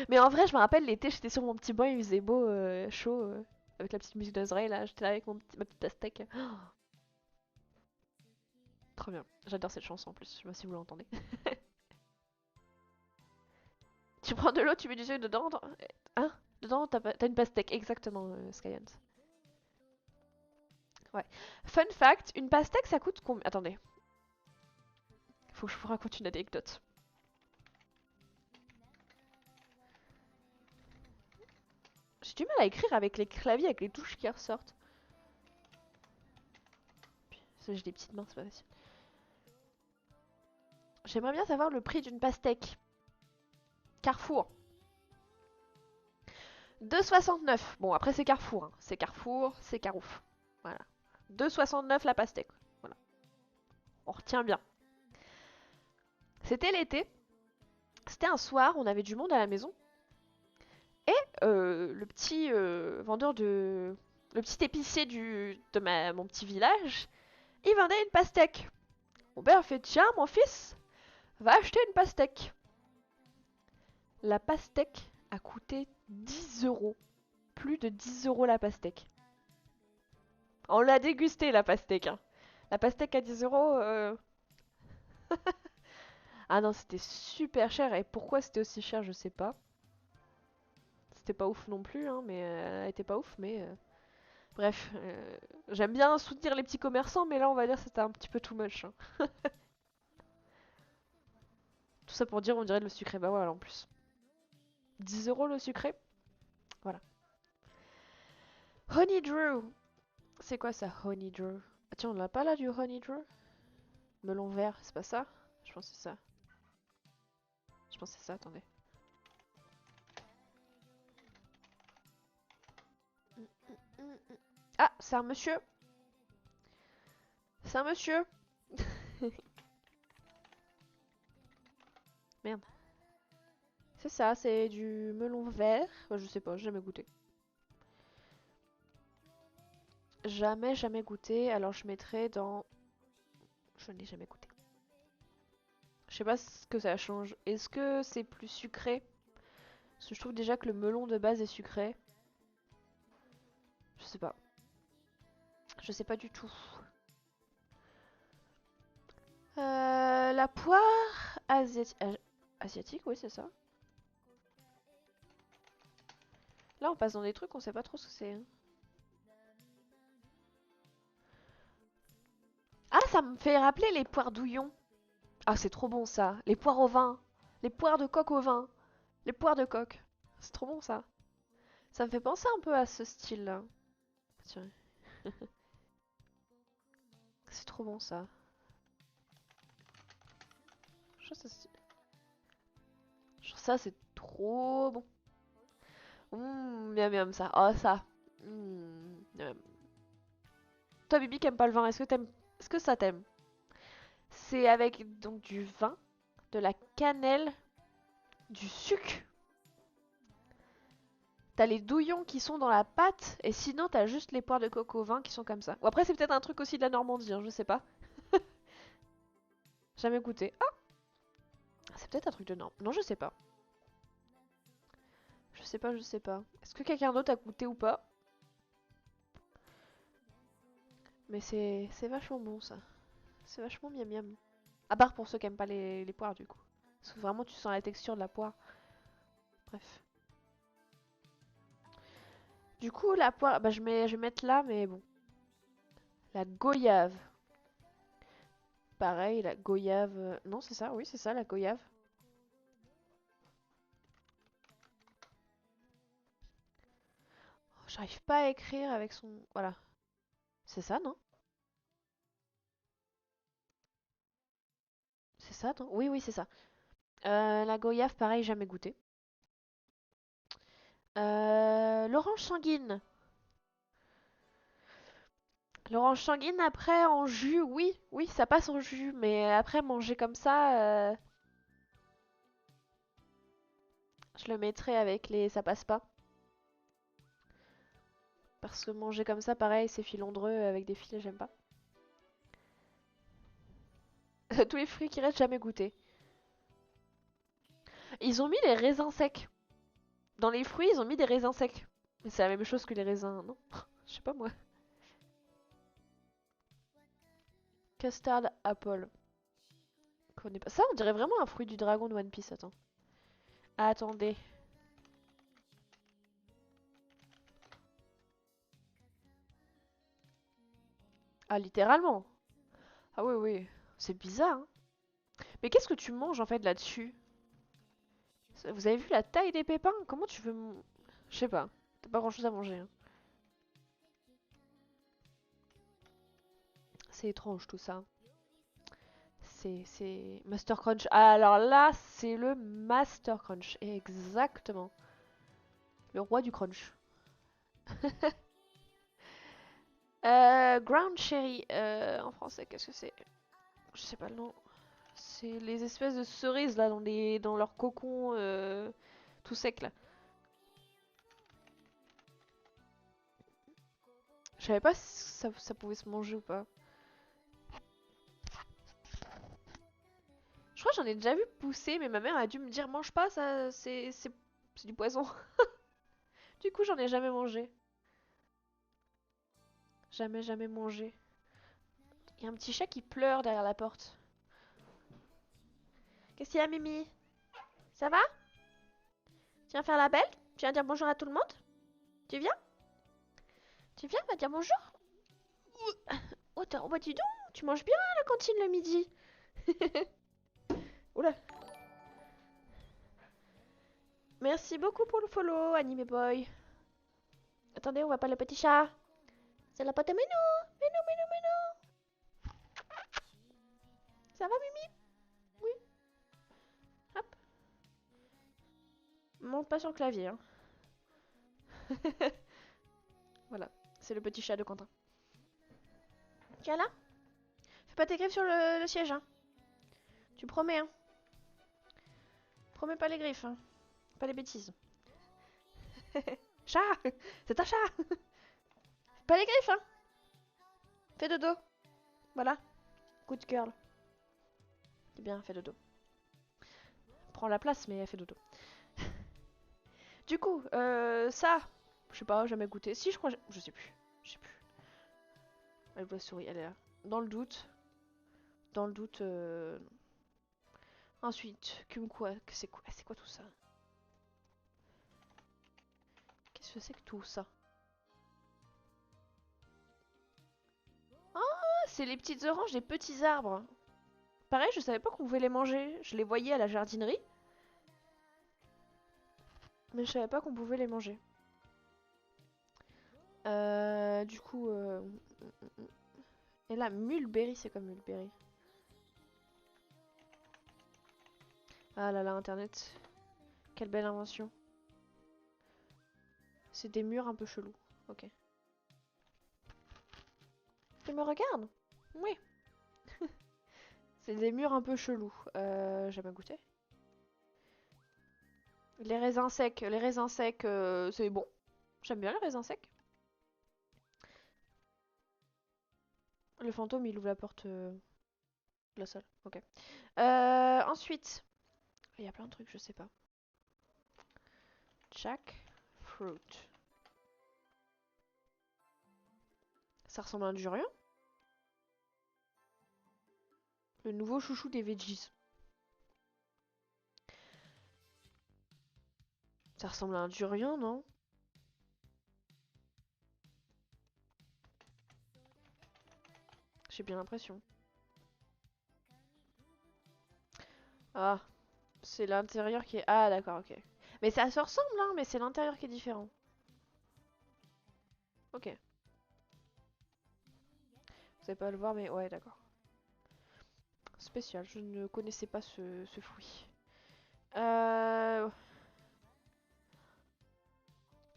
Mais en vrai, je me rappelle l'été, j'étais sur mon petit banc, il faisait beau, chaud, avec la petite musique d'Ozraï, là. J'étais là avec ma petite pastèque. Oh, trop bien. J'adore cette chanson en plus, je sais pas si vous l'entendez. Tu prends de l'eau, tu mets du sucre dedans. Hein? Dedans, t'as une pastèque, exactement, Skyans. Ouais. Fun fact, une pastèque, ça coûte combien? Attendez. Faut que je vous raconte une anecdote. J'ai du mal à écrire avec les claviers, avec les touches qui ressortent. Parce que j'ai des petites mains, c'est pas facile. J'aimerais bien savoir le prix d'une pastèque. Carrefour. 2,69. Bon, après c'est Carrefour. Hein. C'est Carrefour, c'est Carouf. Voilà. 2,69 la pastèque. Voilà. On retient bien. C'était l'été. C'était un soir, on avait du monde à la maison. Et le petit vendeur de... Le petit épicier de mon petit village, il vendait une pastèque. Mon père fait, tiens mon fils, va acheter une pastèque. La pastèque a coûté 10 euros. Plus de 10 euros la pastèque. On l'a dégusté la pastèque. Hein. La pastèque à 10 euros. Ah non, c'était super cher. Et pourquoi c'était aussi cher, je sais pas. C'était pas ouf non plus, hein, mais elle était pas ouf, mais bref, j'aime bien soutenir les petits commerçants, mais là on va dire que c'était un petit peu too much. Hein. Tout ça pour dire on dirait le sucré, bah voilà en plus. 10 euros le sucré. Voilà. Honey Drew. C'est quoi ça, Honey Drew? Ah, tiens, on l'a pas là du Honey Drew? Melon vert, c'est pas ça? Je pense que c'est ça. Je pense que c'est ça, attendez. Ah, c'est un monsieur. C'est un monsieur. Merde. C'est ça, c'est du melon vert. Je sais pas, j'ai jamais goûté. Jamais goûté. Alors je mettrais dans... Je n'ai jamais goûté. Je sais pas ce que ça change. Est-ce que c'est plus sucré? Parce que je trouve déjà que le melon de base est sucré. Je sais pas. Je sais pas du tout. La poire asiatique. Asiatique, oui, c'est ça. Là, on passe dans des trucs, on sait pas trop ce que c'est. Hein. Ah, ça me fait rappeler les poires douillons. Ah, c'est trop bon ça. Les poires au vin. Les poires de coq au vin. Les poires de coq. C'est trop bon ça. Ça me fait penser un peu à ce style-là. Tiens. C'est trop bon ça. Je trouve ça c'est trop bon. Miam miam ça. Oh ça. Miam. Toi Bibi qui aime pas le vin, est-ce que t'aimes... Est-ce que ça t'aime? C'est avec donc du vin, de la cannelle, du sucre. T'as les douillons qui sont dans la pâte, et sinon t'as juste les poires de coco au vin qui sont comme ça. Ou après c'est peut-être un truc aussi de la Normandie, hein, je sais pas. Jamais goûté. Ah, c'est peut-être un truc de Normandie. Non, je sais pas. Je sais pas. Est-ce que quelqu'un d'autre a goûté ou pas? Mais c'est vachement bon ça. C'est vachement miam miam. À part pour ceux qui aiment pas les poires du coup. Parce que vraiment tu sens la texture de la poire. Bref. Du coup la poire, bah je vais mettre là mais bon. La goyave. Pareil, la goyave. Non c'est ça, oui c'est ça la goyave. J'arrive pas à écrire avec son... Voilà. C'est ça, non? C'est ça, non? Oui, oui, c'est ça. La goyave, pareil, jamais goûté. L'orange sanguine. L'orange sanguine, après, en jus, oui. Oui, ça passe en jus. Mais après, manger comme ça, je le mettrais avec les... Ça passe pas. Parce que manger comme ça, pareil, c'est filandreux avec des fils, j'aime pas. Tous les fruits qui restent, jamais goûté. Ils ont mis les raisins secs. Dans les fruits, ils ont mis des raisins secs. Mais c'est la même chose que les raisins, non? Je sais pas moi. Custard apple. Connais pas. Ça, on dirait vraiment un fruit du dragon de One Piece, attends. Attendez. Ah, littéralement. Ah oui, oui. C'est bizarre, hein. Mais qu'est-ce que tu manges en fait là-dessus? Vous avez vu la taille des pépins? Comment tu veux... Je sais pas. T'as pas grand-chose à manger, hein. C'est étrange tout ça. C'est... Master Crunch. Ah, alors là, c'est le Master Crunch. Exactement. Le roi du crunch. Ground Cherry. En français, qu'est-ce que c'est? Je sais pas le nom. C'est les espèces de cerises là dans leur cocon tout sec là. Je savais pas si ça pouvait se manger ou pas. Je crois que j'en ai déjà vu pousser, mais ma mère a dû me dire mange pas, ça c'est du poison. Du coup, j'en ai jamais mangé. Jamais, jamais mangé. Il y a un petit chat qui pleure derrière la porte. Qu'est-ce qu'il y a, Mimi? Ça va? Tu viens faire la belle? Tu viens dire bonjour à tout le monde? Tu viens? Tu viens, va dire bonjour? Oh, oh bah dis donc, tu manges bien à la cantine le midi. Oula. Merci beaucoup pour le follow, Anime Boy. Attendez, on voit pas le petit chat. C'est la pote à Ménou. Ménou, Ménou, Ménou. Ça va, Mimi? Oui. Hop. Monte pas sur le clavier, hein. Voilà, c'est le petit chat de Quentin. Tu es là? Fais pas tes griffes sur le siège, hein. Tu promets, hein. Promets pas les griffes, hein. Pas les bêtises. Chat! C'est un chat! Fais pas les griffes, hein. Fais dodo. Voilà. Good girl. C'est bien, fais dodo. Prends la place, mais elle fait dodo. Du coup, ça, je sais pas, jamais goûté. Si, je crois, je sais plus. Je sais plus. Elle voit souris, elle est là. Dans le doute. Dans le doute. Ensuite, kumquat, c'est quoi tout ça? Qu'est-ce que c'est que tout ça? Ah, c'est les petites oranges des petits arbres. Pareil, je savais pas qu'on pouvait les manger. Je les voyais à la jardinerie. Mais je savais pas qu'on pouvait les manger. Du coup... Et là, mulberry, c'est comme mulberry. Ah là là, internet. Quelle belle invention. C'est des murs un peu chelous. Ok. Tu me regardes? Oui. C'est des murs un peu chelous. Jamais goûté. Les raisins secs, c'est bon. J'aime bien les raisins secs. Le fantôme, il ouvre la porte de la salle. Ok. Ensuite, il y a plein de trucs, je sais pas. Jackfruit. Ça ressemble à un durian? Le nouveau chouchou des veggies. Ça ressemble à un durian, non? J'ai bien l'impression. Ah, c'est l'intérieur qui est... Ah, d'accord, ok. Mais ça se ressemble, hein, mais c'est l'intérieur qui est différent. Ok. Vous allez pas le voir, mais ouais, d'accord. Spécial, je ne connaissais pas ce fruit. Il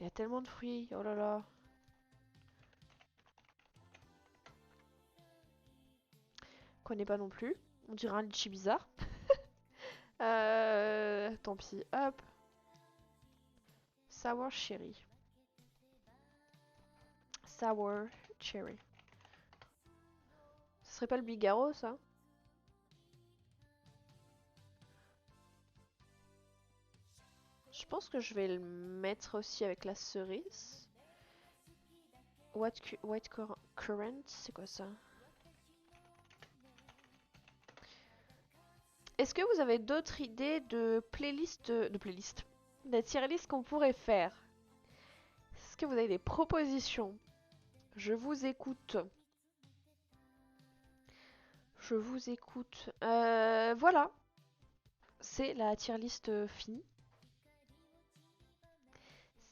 y a tellement de fruits, oh là là. Connais pas non plus. On dirait un litchi bizarre. Tant pis, hop. Sour cherry. Sour cherry. Ce serait pas le bigarro, ça? Je pense que je vais le mettre aussi avec la cerise. White currant, c'est quoi ça? Est-ce que vous avez d'autres idées de playlist, de tier list qu'on pourrait faire? Est-ce que vous avez des propositions? Je vous écoute. Je vous écoute. Voilà. C'est la tier list finie.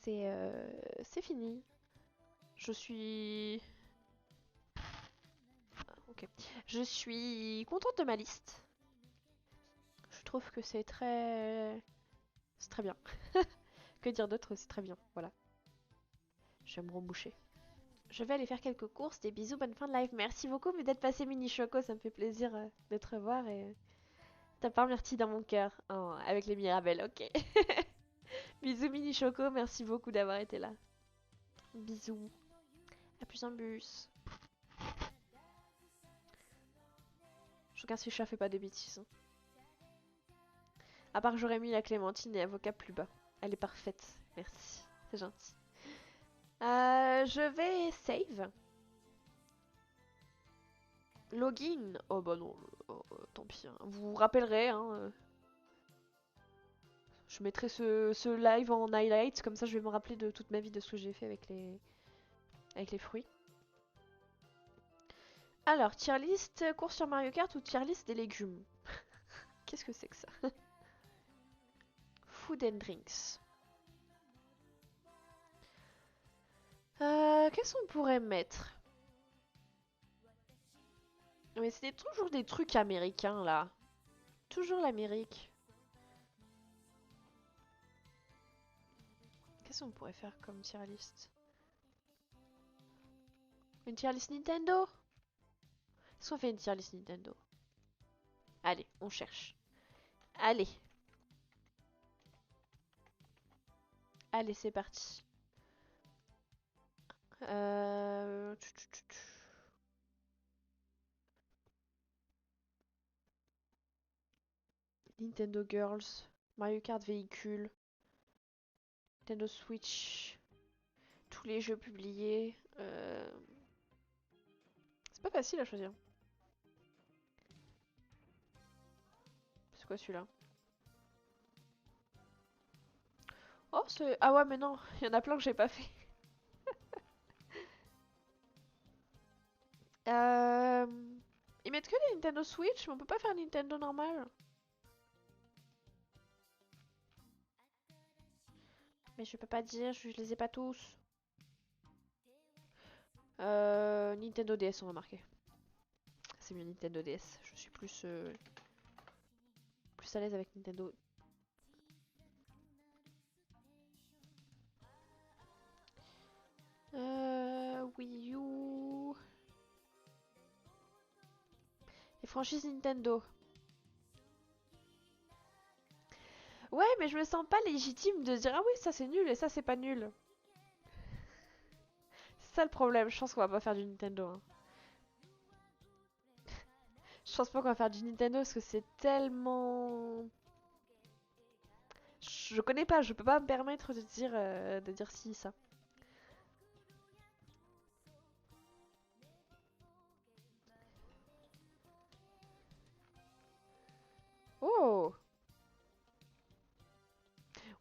C'est fini. Je suis... Ok. Je suis contente de ma liste. Je trouve que c'est très... C'est très bien. Que dire d'autre? C'est très bien. Voilà. Je vais me remboucher. Je vais aller faire quelques courses. Des bisous, bonne fin de live. Merci beaucoup d'être passé Mini Choco. Ça me fait plaisir de te revoir. Et t'as pas remercié dans mon cœur. Oh, avec les Mirabelles, ok. Bisous Mini Choco. Merci beaucoup d'avoir été là. Bisous. À plus en bus. Je regarde si le chat fait pas des bêtises. Hein. À part que j'aurais mis la clémentine et avocat plus bas. Elle est parfaite. Merci. C'est gentil. Je vais save. Login. Oh bah non. Oh, tant pis. Hein. Vous vous rappellerez. Hein. Je mettrai ce live en highlight. Comme ça je vais me rappeler de toute ma vie de ce que j'ai fait avec les fruits. Alors, tier list course sur Mario Kart ou tier list des légumes? Qu'est-ce que c'est que ça? Food and drinks. Qu'est-ce qu'on pourrait mettre? Mais c'était toujours des trucs américains là. Toujours l'Amérique. Qu'est-ce qu'on pourrait faire comme tier list? Une tier list Nintendo? Est-ce qu'on fait une tier list Nintendo? Allez, on cherche. Allez. Allez, c'est parti. Euh... Nintendo Girls. Mario Kart véhicule. Nintendo Switch. Tous les jeux publiés. C'est pas facile à choisir. C'est quoi celui-là? Oh, c'est... Ah ouais, mais non. Il y en a plein que j'ai pas fait. euh... Ils mettent que les Nintendo Switch, mais on peut pas faire Nintendo normal. Mais je peux pas dire, je les ai pas tous. Nintendo DS, on va marquer. C'est mieux Nintendo DS. Je suis plus à l'aise avec Nintendo. Wii U. Les franchises Nintendo. Ouais, mais je me sens pas légitime de dire ah oui, ça c'est nul et ça c'est pas nul. C'est ça le problème. Je pense qu'on va pas faire du Nintendo. Hein. Je pense pas qu'on va faire du Nintendo parce que c'est tellement... Je connais pas, je peux pas me permettre de dire si, ça. Oh!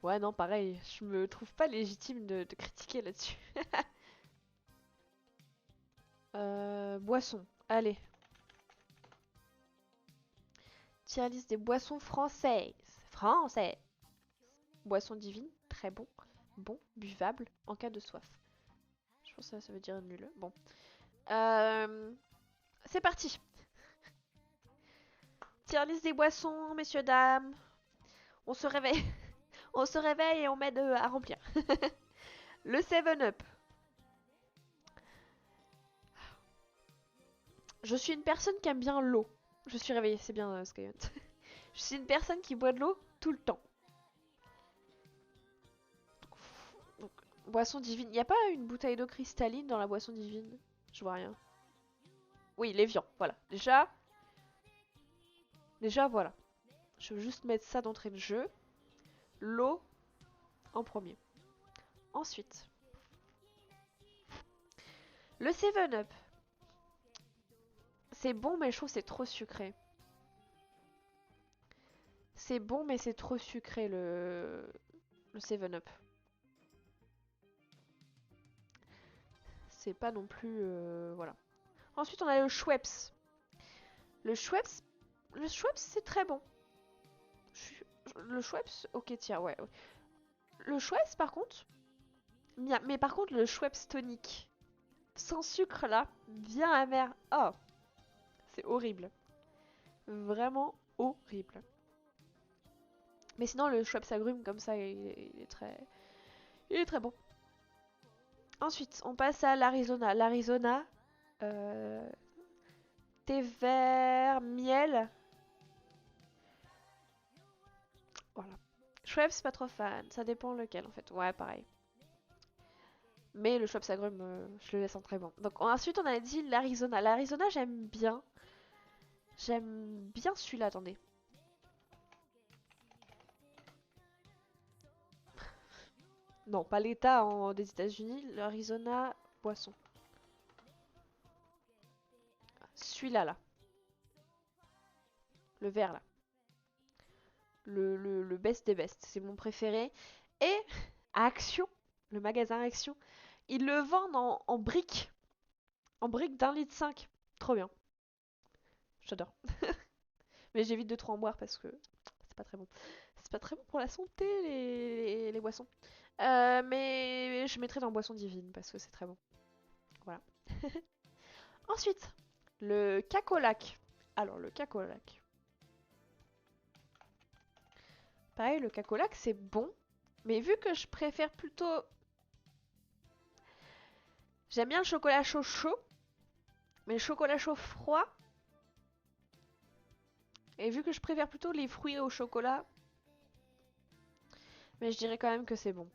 Ouais, non, pareil, je me trouve pas légitime de critiquer là-dessus. Boisson, allez. Tier liste des boissons françaises. Français! Boisson divine, très bon. Bon, buvable, en cas de soif. Je Je pense que ça veut dire nul. Bon. C'est parti. Tier liste des boissons, messieurs, dames. On se réveille. On se réveille et on m'aide à remplir. Le 7-Up. Je suis une personne qui aime bien l'eau. Je suis réveillée, c'est bien Skyhunt. Je suis une personne qui boit de l'eau tout le temps. Donc, boisson divine. Il n'y a pas une bouteille d'eau cristalline dans la boisson divine? Je vois rien. Oui, l'évian, voilà. Déjà, voilà. Je veux juste mettre ça d'entrée de jeu. L'eau en premier. Ensuite, le 7-Up. C'est bon, mais je trouve que c'est trop sucré. C'est bon, mais c'est trop sucré le 7-Up. C'est pas non plus... voilà. Ensuite, on a le Schweppes. Le Schweppes, c'est très bon. Le Schweppes, ok, tiens, ouais. Le Schweppes, par contre... Mais par contre, le Schweppes tonique, sans sucre, là, bien amer. Oh, c'est horrible. Vraiment horrible. Mais sinon, le Schweppes agrumes, comme ça, il est très bon. Ensuite, on passe à l'Arizona. L'Arizona, thé vert, miel. Voilà. Schweppes, pas trop fan. Ça dépend lequel, en fait. Ouais, pareil. Mais le Schweppes agrumes, je le laisse en très bon. Donc ensuite, on a dit l'Arizona. L'Arizona, j'aime bien. J'aime bien celui-là, attendez. Non, pas l'État des États-Unis, l'Arizona boisson. Celui-là, là. Le vert, là. Le best des best. C'est mon préféré. Et à Action, le magasin Action, ils le vendent en briques. En briques d'1,5 litre. Trop bien. J'adore. Mais j'évite de trop en boire parce que c'est pas très bon. C'est pas très bon pour la santé, les boissons. Mais je mettrai dans boisson divine parce que c'est très bon. Voilà. Ensuite, le cacolac. Alors, le cacolac. Pareil, le cacolac, c'est bon. Mais vu que je préfère plutôt... J'aime bien le chocolat chaud chaud. Mais le chocolat chaud froid... Et vu que je préfère plutôt les fruits au chocolat... Mais je dirais quand même que c'est bon.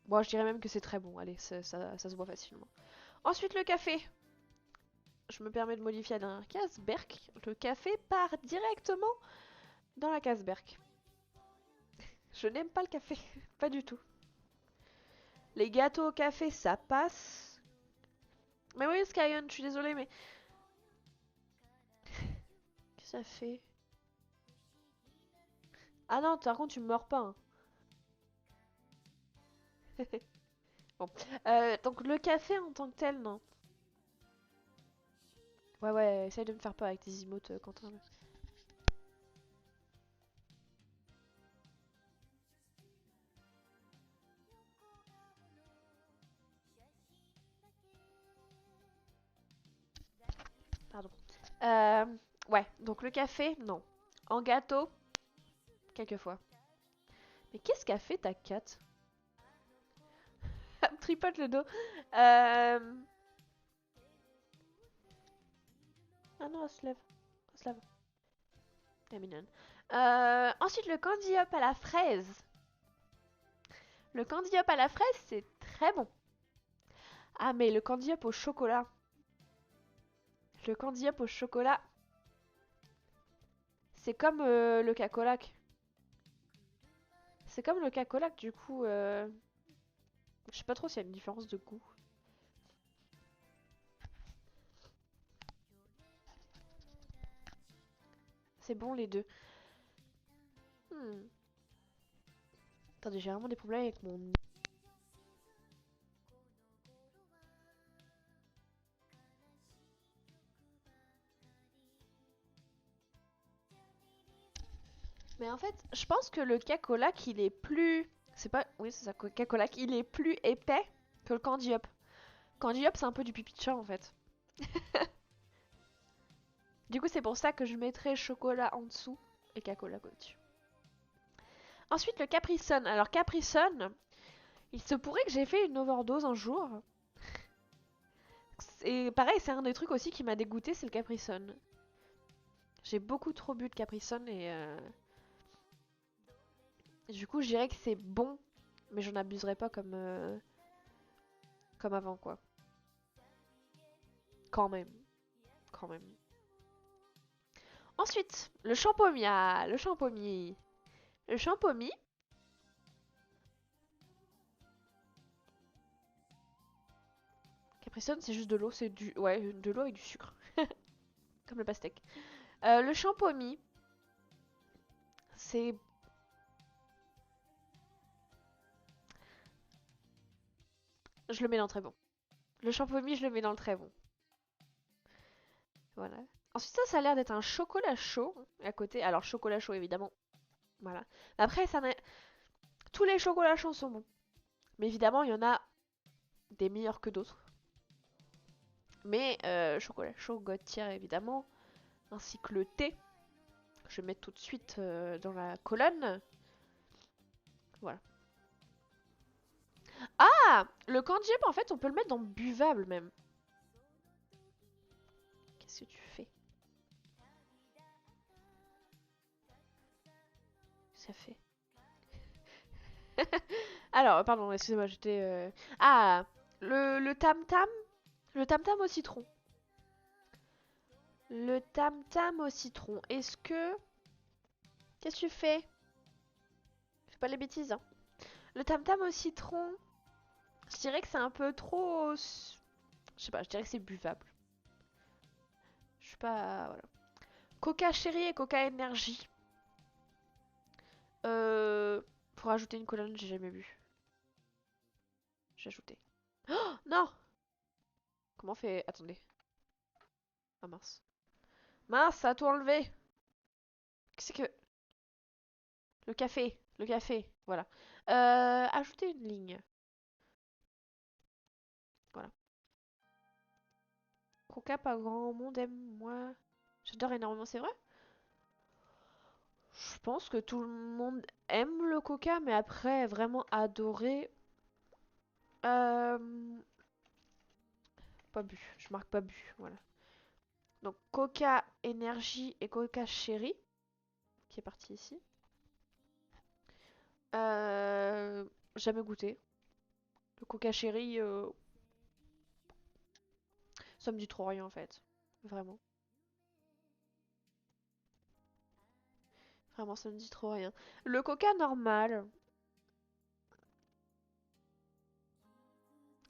Bon, je dirais même que c'est très bon. Allez, ça se voit facilement. Ensuite, le café. Je me permets de modifier la dernière case. Berk. Le café part directement dans la case Berk. Je n'aime pas le café. Pas du tout. Les gâteaux au café, ça passe. Mais oui, Skyen, je suis désolée, mais... Qu'est-ce que ça fait? Ah non, par contre, tu me mords pas. Hein. Bon. Donc, le café en tant que tel, non. Ouais, ouais, essaye de me faire peur avec tes emotes, Quentin. Pardon. Euh, ouais, donc le café, non. En gâteau, quelquefois. Mais qu'est-ce qu'a fait ta cat? Elle me tripote le dos. Ah non, elle se lève. Elle se lève. Elle est mignonne. Ensuite, le candy up à la fraise. Le candy up à la fraise, c'est très bon. Ah, mais le candy up au chocolat. Le candy up au chocolat, c'est comme le cacolac. C'est comme le cacolac, du coup. Je sais pas trop s'il y a une différence de goût. C'est bon les deux. Hmm. Attendez, j'ai vraiment des problèmes avec mon... Mais en fait, je pense que le cacolac, il est plus... C'est pas... Oui, c'est ça, Coca-Cola. Il est plus épais que le Candy Up. Candy Up, c'est un peu du pipi de chat en fait. Du coup, c'est pour ça que je mettrais chocolat en dessous et Coca-Cola au-dessus. Ensuite, le Capri Sun. Alors, Capri Sun, il se pourrait que j'ai fait une overdose un jour. Et pareil, c'est un des trucs aussi qui m'a dégoûté, c'est le Capri Sun. J'ai beaucoup trop bu de Capri Sun et du coup, je dirais que c'est bon, mais j'en abuserai pas comme avant, quoi. Quand même. Quand même. Ensuite, le champomis. Ah, le champomis. Le champomis. Capri Sun, c'est juste de l'eau, c'est du... Ouais, de l'eau avec du sucre. Comme le pastèque. Le champomis, c'est... Je le mets dans le très bon. Le champomis, je le mets dans le très bon. Voilà. Ensuite, ça a l'air d'être un chocolat chaud à côté. Alors, chocolat chaud, évidemment. Voilà. Après, tous les chocolats chauds sont bons. Mais évidemment, il y en a des meilleurs que d'autres. Mais chocolat chaud, Gotttier, évidemment. Ainsi que le thé. Je vais mettre tout de suite dans la colonne. Voilà. Ah, le candy up, en fait, on peut le mettre dans buvable même. Qu'est-ce que tu fais? Ça fait. Alors, pardon, excusez-moi, j'étais... Ah, le tam-tam. Le tam-tam au citron. Le tam-tam au citron. Est-ce que... Qu'est-ce que tu fais? Fais pas les bêtises, hein. Le tam-tam au citron, je dirais que c'est un peu trop... Je sais pas, je dirais que c'est buvable. Je suis pas... Voilà. Coca Chéri et Coca Énergie. Pour ajouter une colonne, j'ai jamais vu. J'ai ajouté. Oh non! Comment on fait? Attendez. Ah mince. Mince, ça a tout enlevé. Qu'est-ce que... Le café. Le café. Voilà. Ajouter une ligne. Voilà. Coca, pas grand monde aime, moi. J'adore énormément, c'est vrai? Je pense que tout le monde aime le coca, mais après, vraiment adorer... Euh... Pas bu. Je marque pas bu, voilà. Donc Coca Énergie et Coca Chéri, qui est parti ici. Euh... Jamais goûté. Le Coca Chéri, ça me dit trop rien en fait. Vraiment. Vraiment, ça me dit trop rien. Le Coca normal,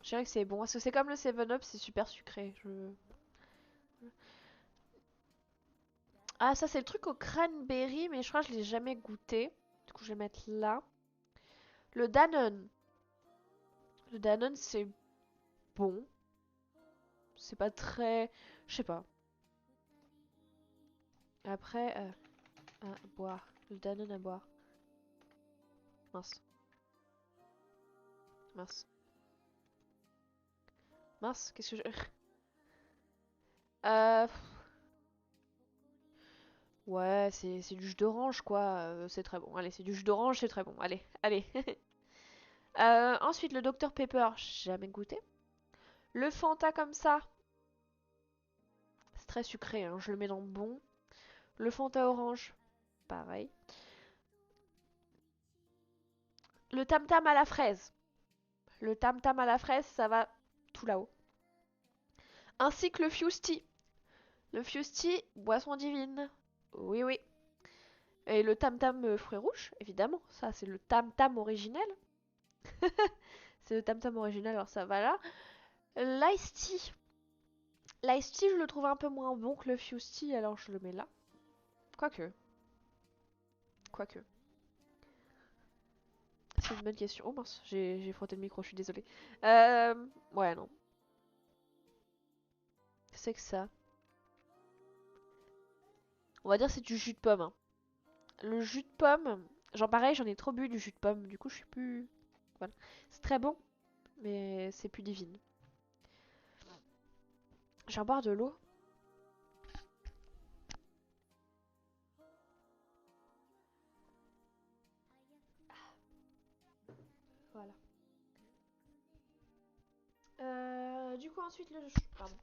je dirais que c'est bon. Parce que c'est comme le 7-Up, c'est super sucré. Ah, ça c'est le truc au cranberry, mais je crois que je l'ai jamais goûté. Du coup, je vais mettre là. Le Danone. Le Danone, c'est bon. C'est pas très... Je sais pas. Après, à boire. Le Danone à boire. Mince. Mince. Mince, qu'est-ce que je... Euh... Ouais, c'est du jus d'orange, quoi. C'est très bon. Allez, c'est du jus d'orange, c'est très bon. Allez, allez. Ensuite, le Dr Pepper, jamais goûté. Le Fanta comme ça, c'est très sucré, hein. Je le mets dans le bon. Le Fanta orange, pareil. Le Tam Tam à la fraise. Le Tam Tam à la fraise, ça va tout là-haut. Ainsi que le Fusti. Le Fusti, boisson divine. Oui, oui. Et le Tam Tam fruits rouges, évidemment. Ça, c'est le Tam Tam originel. C'est le Tam Tam original, alors ça va là. L'ice tea. L'ice tea, je le trouve un peu moins bon que le Fusti, alors je le mets là. Quoique. Quoique. C'est une bonne question. Oh mince, j'ai frotté le micro, je suis désolée. Ouais, non. C'est que ça. On va dire c'est du jus de pomme, hein. Le jus de pomme, genre pareil, j'en ai trop bu du jus de pomme, du coup je suis plus... Voilà. C'est très bon, mais c'est plus divine. Je vais boire de l'eau. Voilà. Du coup, ensuite, pardon.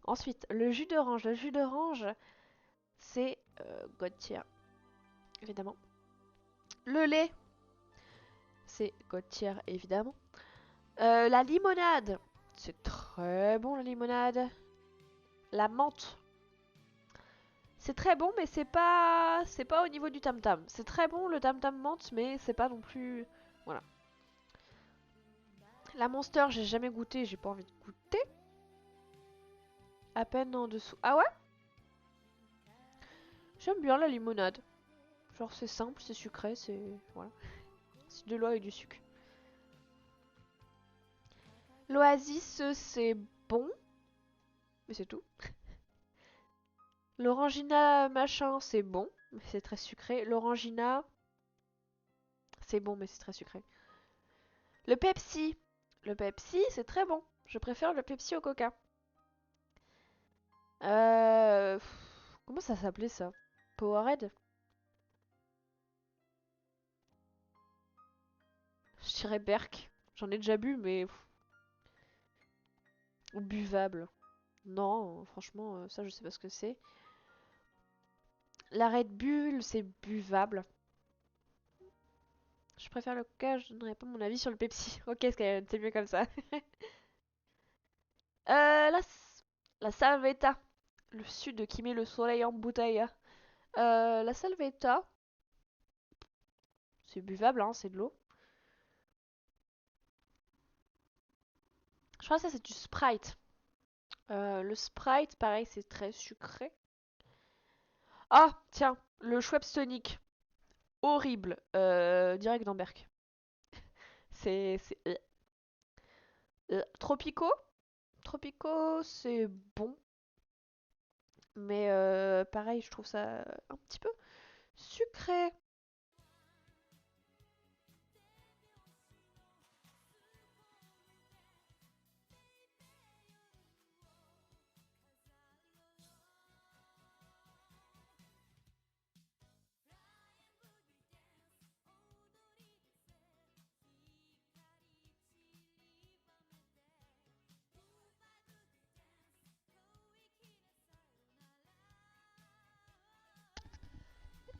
Ensuite, le jus d'orange. Le jus d'orange, c'est God tier, évidemment. Le lait, c'est God tier, évidemment. La limonade, c'est très bon la limonade. La menthe, c'est très bon, mais c'est pas au niveau du tam tam. C'est très bon le tam tam menthe, mais c'est pas non plus, voilà. La Monster, j'ai jamais goûté, j'ai pas envie de goûter. À peine en dessous. Ah ouais? J'aime bien la limonade. Genre c'est simple, c'est sucré, c'est voilà, c'est de l'eau avec du sucre. L'Oasis, c'est bon, mais c'est tout. L'Orangina machin, c'est bon, mais c'est très sucré. L'Orangina, c'est bon, mais c'est très sucré. Le Pepsi. Le Pepsi, c'est très bon. Je préfère le Pepsi au Coca. Euh... Comment ça s'appelait ça? Powerade? Je dirais Berk. J'en ai déjà bu, mais... Buvable. Non, franchement, ça je sais pas ce que c'est. La Red Bull, c'est buvable. Je préfère le Coca, je donnerai pas mon avis sur le Pepsi. Ok, c'est mieux comme ça. La Salvetta. Le sud qui met le soleil en bouteille. La Salvetta, c'est buvable, hein, c'est de l'eau. Je crois que ça c'est du Sprite. Le Sprite, pareil, c'est très sucré. Ah, tiens, le Schweppes Tonic. Horrible. Direct d'Amberg. C'est... Tropico. Tropico, c'est bon. Mais pareil, je trouve ça un petit peu sucré.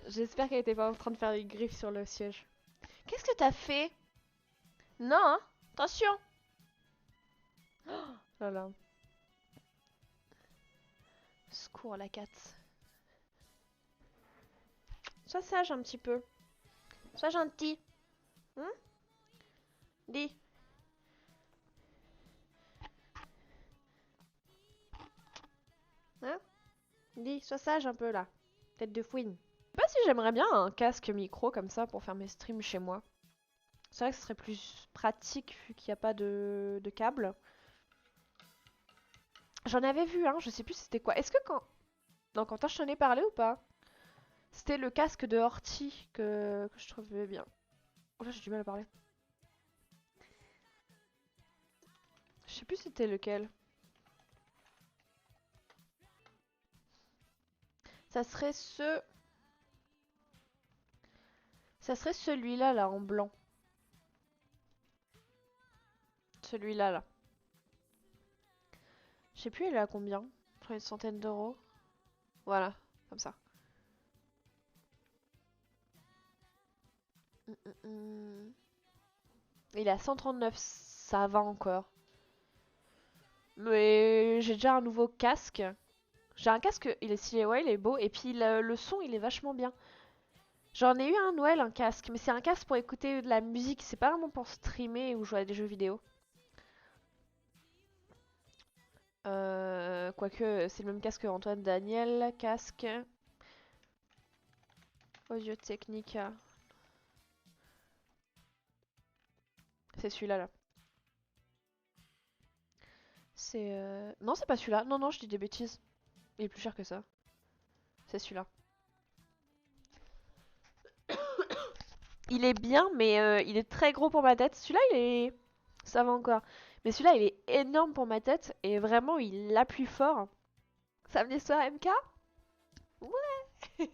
J'espère qu'elle était pas en train de faire des griffes sur le siège. Qu'est-ce que t'as fait? Non, hein? Attention! Oh là là. Secours la cat. Sois sage un petit peu. Sois gentil. Hein? Dis. Hein? Dis, sois sage un peu là. Tête de fouine. Je sais pas si j'aimerais bien un casque micro comme ça pour faire mes streams chez moi. C'est vrai que ce serait plus pratique vu qu'il n'y a pas de câble. J'en avais vu un, je sais plus c'était quoi. Est-ce que quand... Non, Quentin, je t'en ai parlé ou pas? C'était le casque de Horty que je trouvais bien. Oh là, j'ai du mal à parler. Je sais plus c'était lequel. Ça serait ce... Ça serait celui-là, là, en blanc. Celui-là, là. Je sais plus, il est à combien? Je crois une centaine d'euros. Voilà, comme ça. Il est à 139, ça va encore. Mais j'ai déjà un nouveau casque. J'ai un casque, il est stylé, ouais, il est beau. Et puis le son, il est vachement bien. J'en ai eu un Noël, un casque. Mais c'est un casque pour écouter de la musique. C'est pas vraiment pour streamer ou jouer à des jeux vidéo. Quoique, c'est le même casque que Antoine Daniel. Casque. Audio Technica. C'est celui-là, là. C'est... Non, c'est pas celui-là. Non, non, je dis des bêtises. Il est plus cher que ça. C'est celui-là. Il est bien, mais il est très gros pour ma tête. Celui-là, il est... Ça va encore. Mais celui-là, il est énorme pour ma tête. Et vraiment, il appuie fort. Samedi soir MK? Ouais.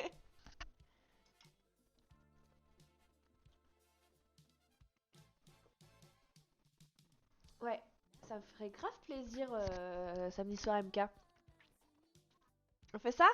Ouais, ça me ferait grave plaisir samedi soir MK. On fait ça?